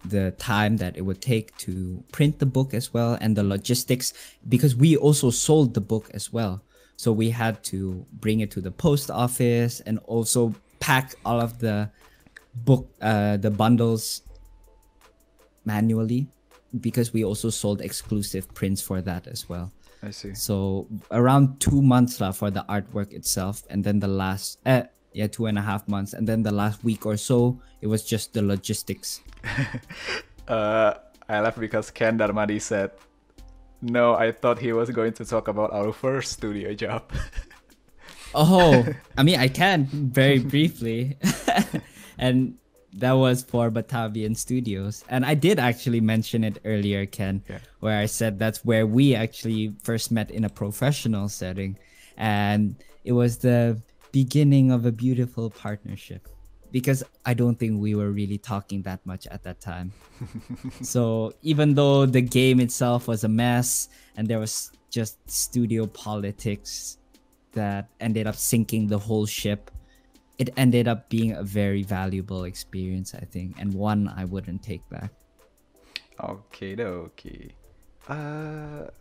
[SPEAKER 2] the time that it would take to print the book as well and the logistics, because we also sold the book as well. So we had to bring it to the post office and also pack all of the book, the bundles manually, because we also sold exclusive prints for that as well.
[SPEAKER 1] I see.
[SPEAKER 2] So around 2 months for the artwork itself, and then the last 2.5 months, and then the last week or so it was just the logistics.
[SPEAKER 1] I laughed because Ken Darmadi said, no, I thought he was going to talk about our first studio job.
[SPEAKER 2] Oh, I mean, I can very briefly. And that was for Batavian Studios. And I did actually mention it earlier, Ken, where I said that's where we actually first met in a professional setting. And it was the beginning of a beautiful partnership, because I don't think we were really talking that much at that time. So even though the game itself was a mess and there was just studio politics that ended up sinking the whole ship, it ended up being a very valuable experience, I think, and one I wouldn't take back.
[SPEAKER 1] Okay.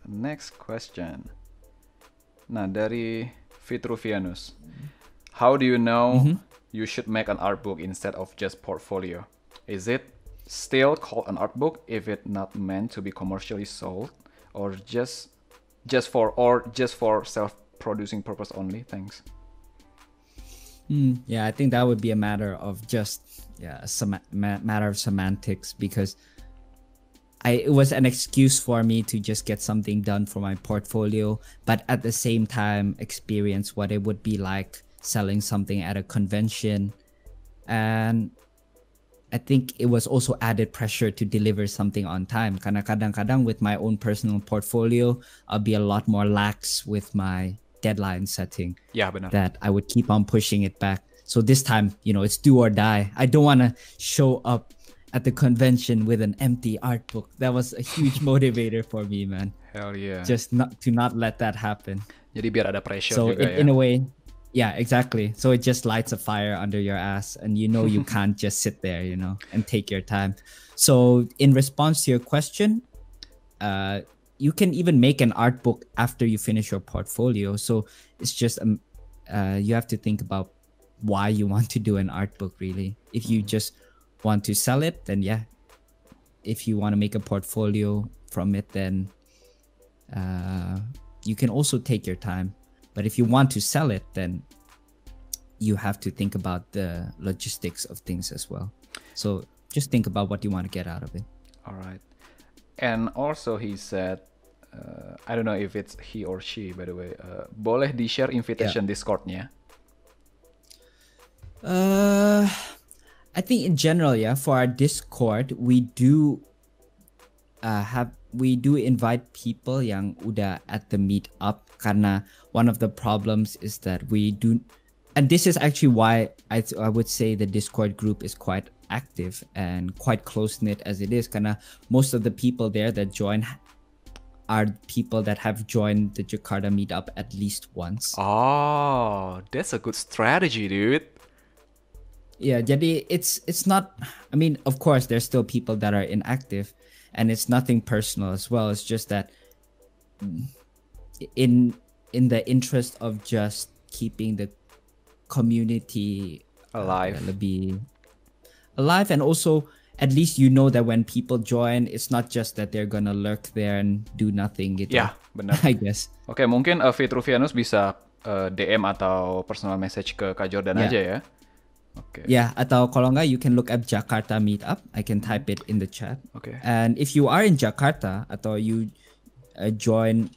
[SPEAKER 1] Next question. Nah, dari Vitruvianus. How do you know you should make an art book instead of just portfolio? Is it still called an art book if it's not meant to be commercially sold, or just for self-producing purpose only? Thanks.
[SPEAKER 2] Yeah, I think that would be a matter of just matter of semantics, because it was an excuse for me to just get something done for my portfolio, but at the same time experience what it would be like selling something at a convention. And I think it was also added pressure to deliver something on time. Karena kadang-kadang with my own personal portfolio, I'll be a lot more lax with my deadline setting.
[SPEAKER 1] Yeah, benar.
[SPEAKER 2] That I would keep on pushing it back. So this time, it's do or die. I don't want to show up at the convention with an empty art book. That was a huge motivator for me, man.
[SPEAKER 1] Hell yeah.
[SPEAKER 2] Just not let that happen.
[SPEAKER 1] Jadi biar ada pressure
[SPEAKER 2] so
[SPEAKER 1] juga
[SPEAKER 2] in a way, yeah, exactly. So it just lights a fire under your ass, and you can't just sit there, and take your time. So in response to your question, you can even make an art book after you finish your portfolio. So it's just you have to think about why you want to do an art book, really. If you just want to sell it, then yeah. If you want to make a portfolio from it, then you can also take your time. But if you want to sell it, then you have to think about the logistics of things as well. So just think about what you want to get out of it.
[SPEAKER 1] All right. And also he said, I don't know if it's he or she, by the way, boleh di-share invitation Discord-nya?
[SPEAKER 2] I think in general, for our Discord, we do invite people yang udah at the meetup, karena one of the problems is that we do, and this is actually why I would say the Discord group is quite active and quite close-knit as it is, karena most of the people there that join are people that have joined the Jakarta meetup at least once.
[SPEAKER 1] Oh, that's a good strategy, dude.
[SPEAKER 2] Yeah, jadi it's not, I mean, of course there's still people that are inactive, and it's nothing personal as well. It's just that in the interest of just keeping the community
[SPEAKER 1] alive,
[SPEAKER 2] and also at least that when people join, it's not just that they're gonna lurk there and do nothing gitu.
[SPEAKER 1] Ya, benar.
[SPEAKER 2] I guess.
[SPEAKER 1] Oke, mungkin Vitruvianus bisa DM atau personal message ke Kak Jourdan aja ya. Okay.
[SPEAKER 2] Yeah, atau kalau enggak, you can look up Jakarta Meetup. I can type it in the chat.
[SPEAKER 1] Okay.
[SPEAKER 2] And if you are in Jakarta, atau you join,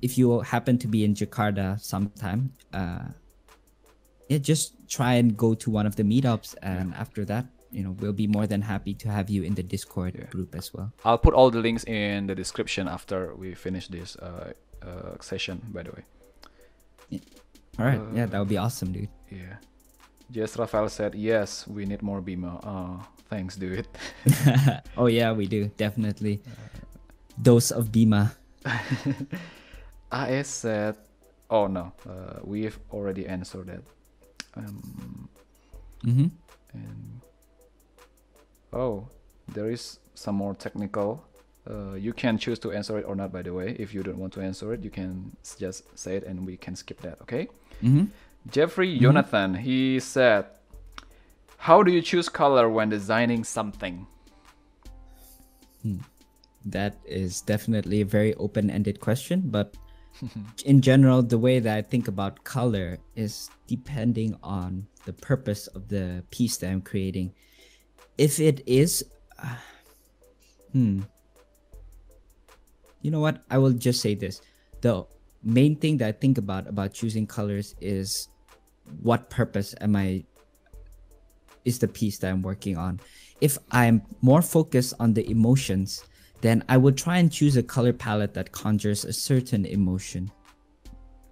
[SPEAKER 2] if you happen to be in Jakarta sometime, yeah, just try and go to one of the meetups, and after that, we'll be more than happy to have you in the Discord group as well.
[SPEAKER 1] I'll put all the links in the description after we finish this session, by the way.
[SPEAKER 2] All right, yeah, that would be awesome, dude.
[SPEAKER 1] Yeah. Jess Rafael said, yes, we need more Bima. Oh, thanks, dude.
[SPEAKER 2] Oh yeah, we do, definitely. Dose of Bima.
[SPEAKER 1] AS said, oh no, we've already answered that. And oh, there is some more technical. You can choose to answer it or not, by the way. If you don't want to answer it, you can just say it and we can skip that, okay? Jeffrey Jonathan, he said, how do you choose color when designing something?
[SPEAKER 2] That is definitely a very open-ended question, but in general, the way that I think about color is depending on the purpose of the piece that I'm creating. If it is, you know what? I will just say this. The main thing that I think about choosing colors is what purpose is the piece that I'm working on. If I'm more focused on the emotions, then I would try and choose a color palette that conjures a certain emotion.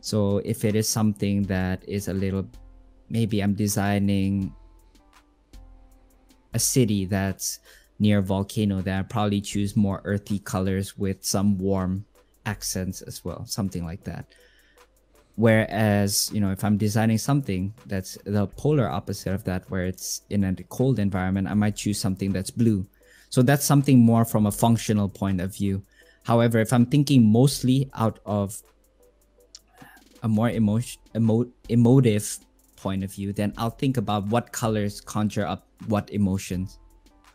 [SPEAKER 2] So if it is something that is a little, maybe I'm designing a city that's near a volcano, then I probably choose more earthy colors with some warm accents as well, something like that. Whereas, if I'm designing something that's the polar opposite of that, where it's in a cold environment, I might choose something that's blue. So that's something more from a functional point of view. However, if I'm thinking mostly out of a more emotive point of view, then I'll think about what colors conjure up what emotions.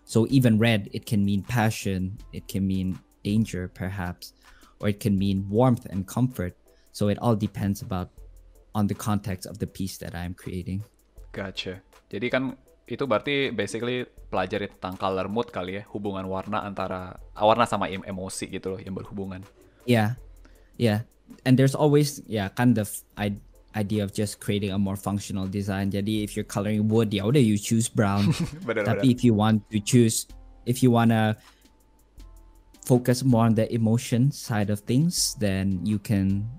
[SPEAKER 2] So even red, it can mean passion, it can mean danger perhaps, or it can mean warmth and comfort. So it all depends on the context of the piece that I'm creating.
[SPEAKER 1] Gotcha. Jadi kan itu berarti basically pelajari tentang color mood kali ya, hubungan warna antara warna sama emosi gitu loh yang berhubungan.
[SPEAKER 2] Yeah. And there's always kind of idea of just creating a more functional design. Jadi if you're coloring wood, ya udah you choose brown. Tapi if you want to focus more on the emotion side of things, then you can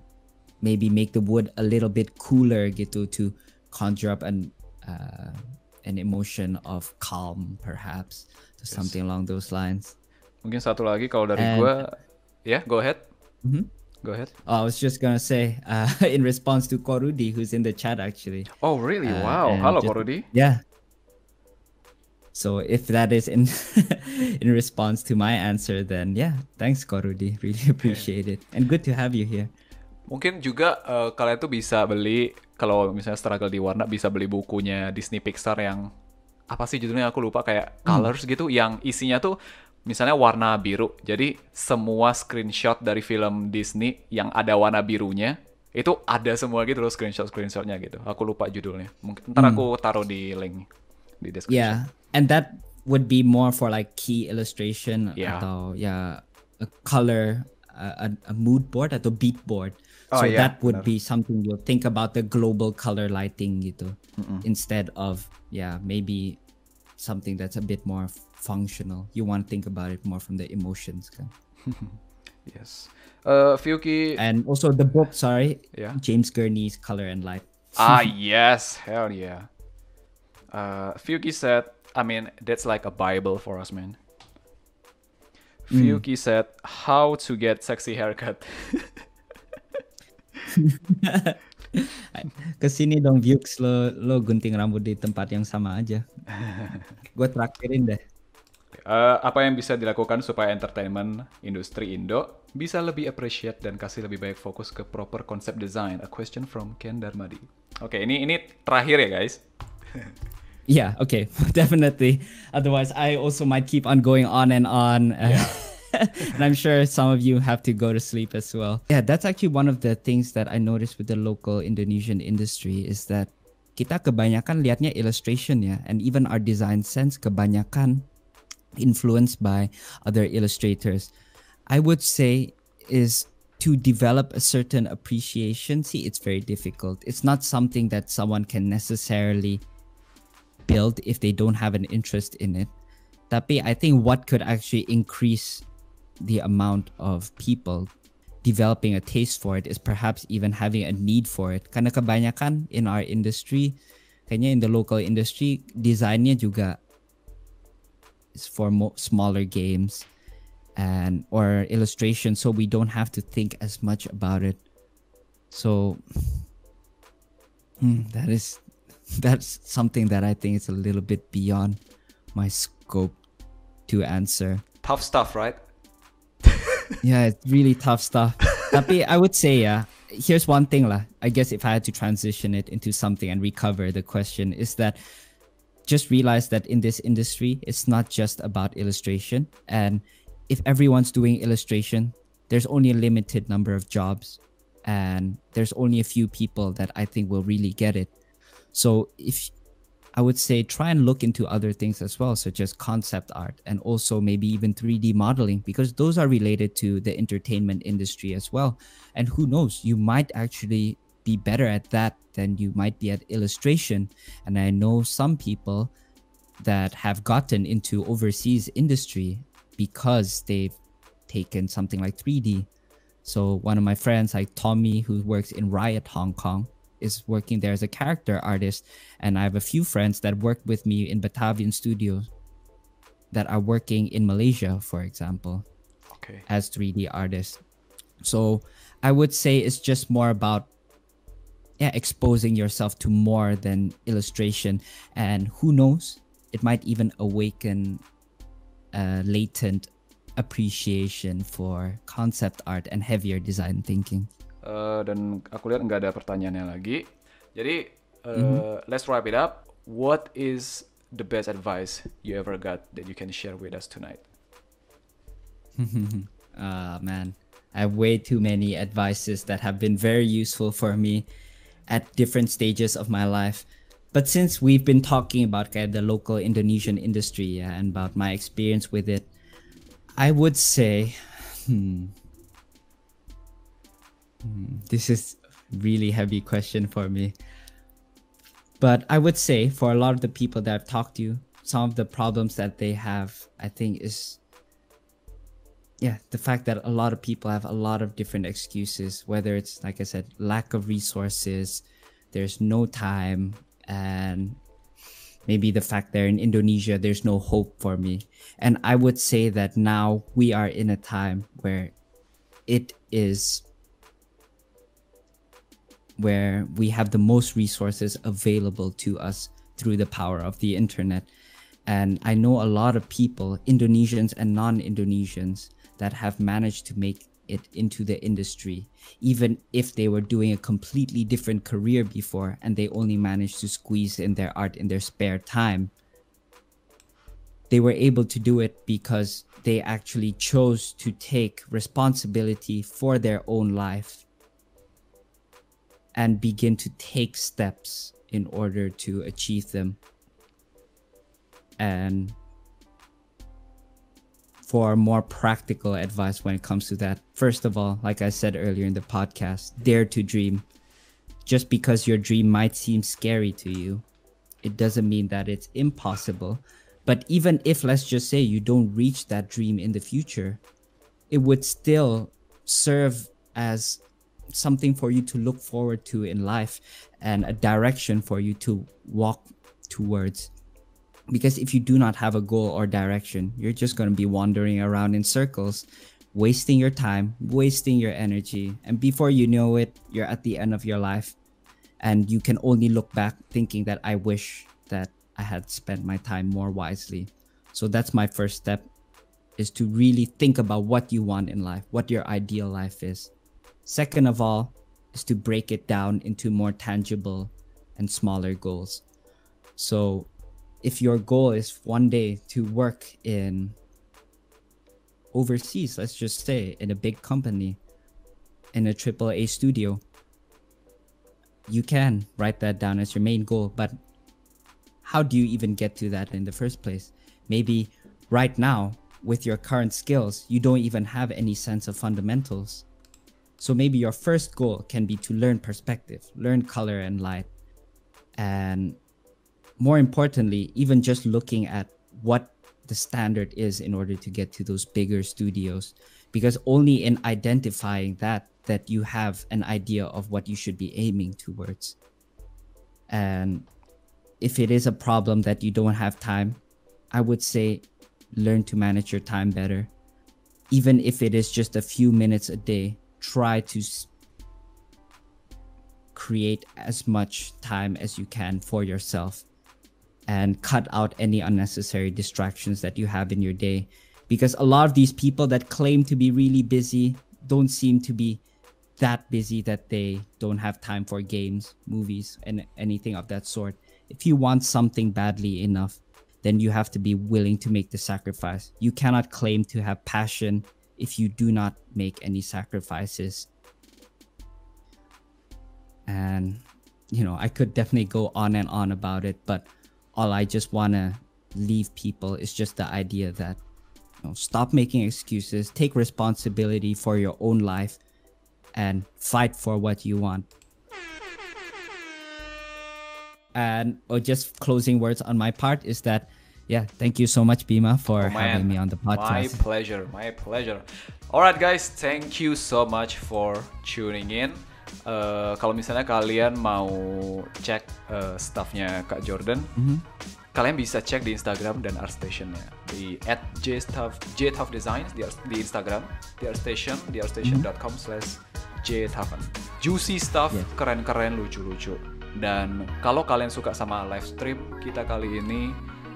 [SPEAKER 2] maybe make the wood a little bit cooler gitu to conjure up an emotion of calm perhaps, to something along those lines.
[SPEAKER 1] Mungkin satu lagi kalau dari gue, go ahead. Go ahead.
[SPEAKER 2] I was just gonna say, in response to Korudi, who's in the chat actually.
[SPEAKER 1] Oh really? Wow. Hello Korudi.
[SPEAKER 2] Yeah. So if that is in in response to my answer, then thanks Korudi. Really appreciate it. And good to have you here.
[SPEAKER 1] Mungkin juga kalian tuh bisa beli, kalau misalnya struggle di warna, bisa beli bukunya Disney Pixar yang apa sih judulnya, aku lupa, kayak Colors gitu, yang isinya tuh misalnya warna biru. Jadi semua screenshot dari film Disney yang ada warna birunya itu ada semua gitu loh, screenshotnya gitu. Aku lupa judulnya. Mungkin ntar aku taruh di link di description.
[SPEAKER 2] Yeah, and that would be more for like key illustration atau a color, a mood board atau beat board. So that would be something you'll think about, the global color lighting gitu, instead of maybe something that's a bit more functional. You want to think about it more from the emotions kan.
[SPEAKER 1] Yes. Fiuki,
[SPEAKER 2] and also the book, James Gurney's Color and Light.
[SPEAKER 1] Yes, hell yeah. Fiuki said, I mean, that's like a Bible for us, man. Fiuki said, how to get sexy haircut.
[SPEAKER 2] Kesini dong Vyux, lo gunting rambut di tempat yang sama aja. Gue traktirin deh.
[SPEAKER 1] Apa yang bisa dilakukan supaya entertainment industri Indo bisa lebih appreciate dan kasih lebih baik fokus ke proper concept design? A question from Ken Darmadi. Oke, ini terakhir ya guys.
[SPEAKER 2] Yeah, okay, definitely. Otherwise, I also might keep on going on and on. And I'm sure some of you have to go to sleep as well. Yeah, that's actually one of the things that I noticed with the local Indonesian industry, is that kita kebanyakan lihatnya illustration ya, and even our design sense kebanyakan influenced by other illustrators. I would say is to develop a certain appreciation. See, it's very difficult. It's not something that someone can necessarily build if they don't have an interest in it. Tapi I think what could actually increase the amount of people developing a taste for it is perhaps even having a need for it. Karena kebanyakan in our industry, kayaknya in the local industry, desainnya juga is for smaller games and or illustration, so we don't have to think as much about it. So that's something that I think is a little bit beyond my scope to answer.
[SPEAKER 1] Tough stuff, right?
[SPEAKER 2] Yeah, it's really tough stuff. Tapi I would say, yeah, here's one thing lah. I guess if I had to transition it into something and recover the question is that just realize that in this industry, it's not just about illustration. And if everyone's doing illustration, there's only a limited number of jobs. And there's only a few people that I think will really get it. So if I would say try and look into other things as well, such as concept art and also maybe even 3D modeling, because those are related to the entertainment industry as well. And who knows, you might actually be better at that than you might be at illustration. And I know some people that have gotten into overseas industry because they've taken something like 3D. So one of my friends, like Tommy, who works in Riot Hong Kong, is working there as a character artist, and I have a few friends that work with me in Batavian studios that are working in Malaysia, for example, as 3D artists. So I would say it's just more about exposing yourself to more than illustration, and who knows, it might even awaken a latent appreciation for concept art and heavier design thinking.
[SPEAKER 1] Dan aku lihat nggak ada pertanyaannya lagi. Jadi, let's wrap it up. What is the best advice you ever got that you can share with us tonight?
[SPEAKER 2] Man, I have way too many advices that have been very useful for me at different stages of my life. But since we've been talking about the local Indonesian industry and about my experience with it, I would say... This is really heavy question for me. But I would say for a lot of the people that I've talked to, some of the problems that they have, I think is, the fact that a lot of people have a lot of different excuses, whether it's, like I said, lack of resources, there's no time, and maybe the fact that in Indonesia, there's no hope for me. And I would say that now we are in a time where we have the most resources available to us through the power of the internet. And I know a lot of people, Indonesians and non-Indonesians, that have managed to make it into the industry, even if they were doing a completely different career before and they only managed to squeeze in their art in their spare time. They were able to do it because they actually chose to take responsibility for their own life and begin to take steps in order to achieve them. And for more practical advice when it comes to that, first of all, like I said earlier in the podcast, dare to dream. Just because your dream might seem scary to you, it doesn't mean that it's impossible. But even if, let's just say, you don't reach that dream in the future, it would still serve as something for you to look forward to in life and a direction for you to walk towards. Because if you do not have a goal or direction, you're just going to be wandering around in circles, wasting your time, wasting your energy. And before you know it, you're at the end of your life. And you can only look back thinking that I wish that I had spent my time more wisely. So that's my first step, is to really think about what you want in life, what your ideal life is. Second of all, is to break it down into more tangible and smaller goals. So if your goal is one day to work in overseas, let's just say in a big company, in a AAA studio, you can write that down as your main goal, but how do you even get to that in the first place? Maybe right now, with your current skills, you don't even have any sense of fundamentals. So maybe your first goal can be to learn perspective, learn color and light. And more importantly, even just looking at what the standard is in order to get to those bigger studios, because only in identifying that you have an idea of what you should be aiming towards. And if it is a problem that you don't have time, I would say learn to manage your time better. Even if it is just a few minutes a day, try to create as much time as you can for yourself and cut out any unnecessary distractions that you have in your day. Because a lot of these people that claim to be really busy don't seem to be that busy that they don't have time for games, movies, and anything of that sort. If you want something badly enough, then you have to be willing to make the sacrifice. You cannot claim to have passion if you do not make any sacrifices. And, you know, I could definitely go on and on about it, but all I just want to leave people is just the idea that, you know, stop making excuses, take responsibility for your own life, and fight for what you want. And just closing words on my part is that, yeah, thank you so much, Bima, for having me on the podcast.
[SPEAKER 1] My pleasure. Alright guys, thank you so much for tuning in. Kalau misalnya kalian mau cek staffnya Kak Jourdan, kalian bisa cek di Instagram dan ArtStation-nya di @jtuffdesigns di Instagram, di ArtStation, di artstation.com/jtuffan. Juicy stuff, keren-keren, lucu-lucu. Dan kalau kalian suka sama live stream kita kali ini,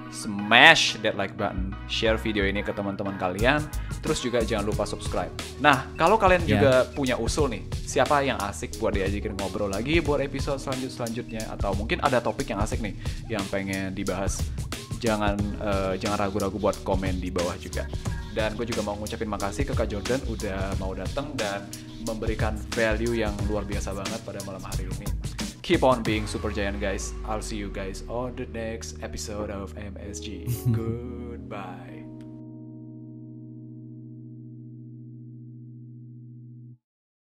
[SPEAKER 1] smash that like button, share video ini ke teman-teman kalian, terus juga jangan lupa subscribe. Nah, kalau kalian juga punya usul nih, siapa yang asik buat diajakin ngobrol lagi buat episode selanjutnya, atau mungkin ada topik yang asik nih yang pengen dibahas, jangan ragu-ragu buat komen di bawah juga. Dan gue juga mau ngucapin makasih ke Kak Jourdan udah mau datang dan memberikan value yang luar biasa banget pada malam hari ini. Keep on being Supergiant, guys. I'll see you guys on the next episode of MSG. Goodbye.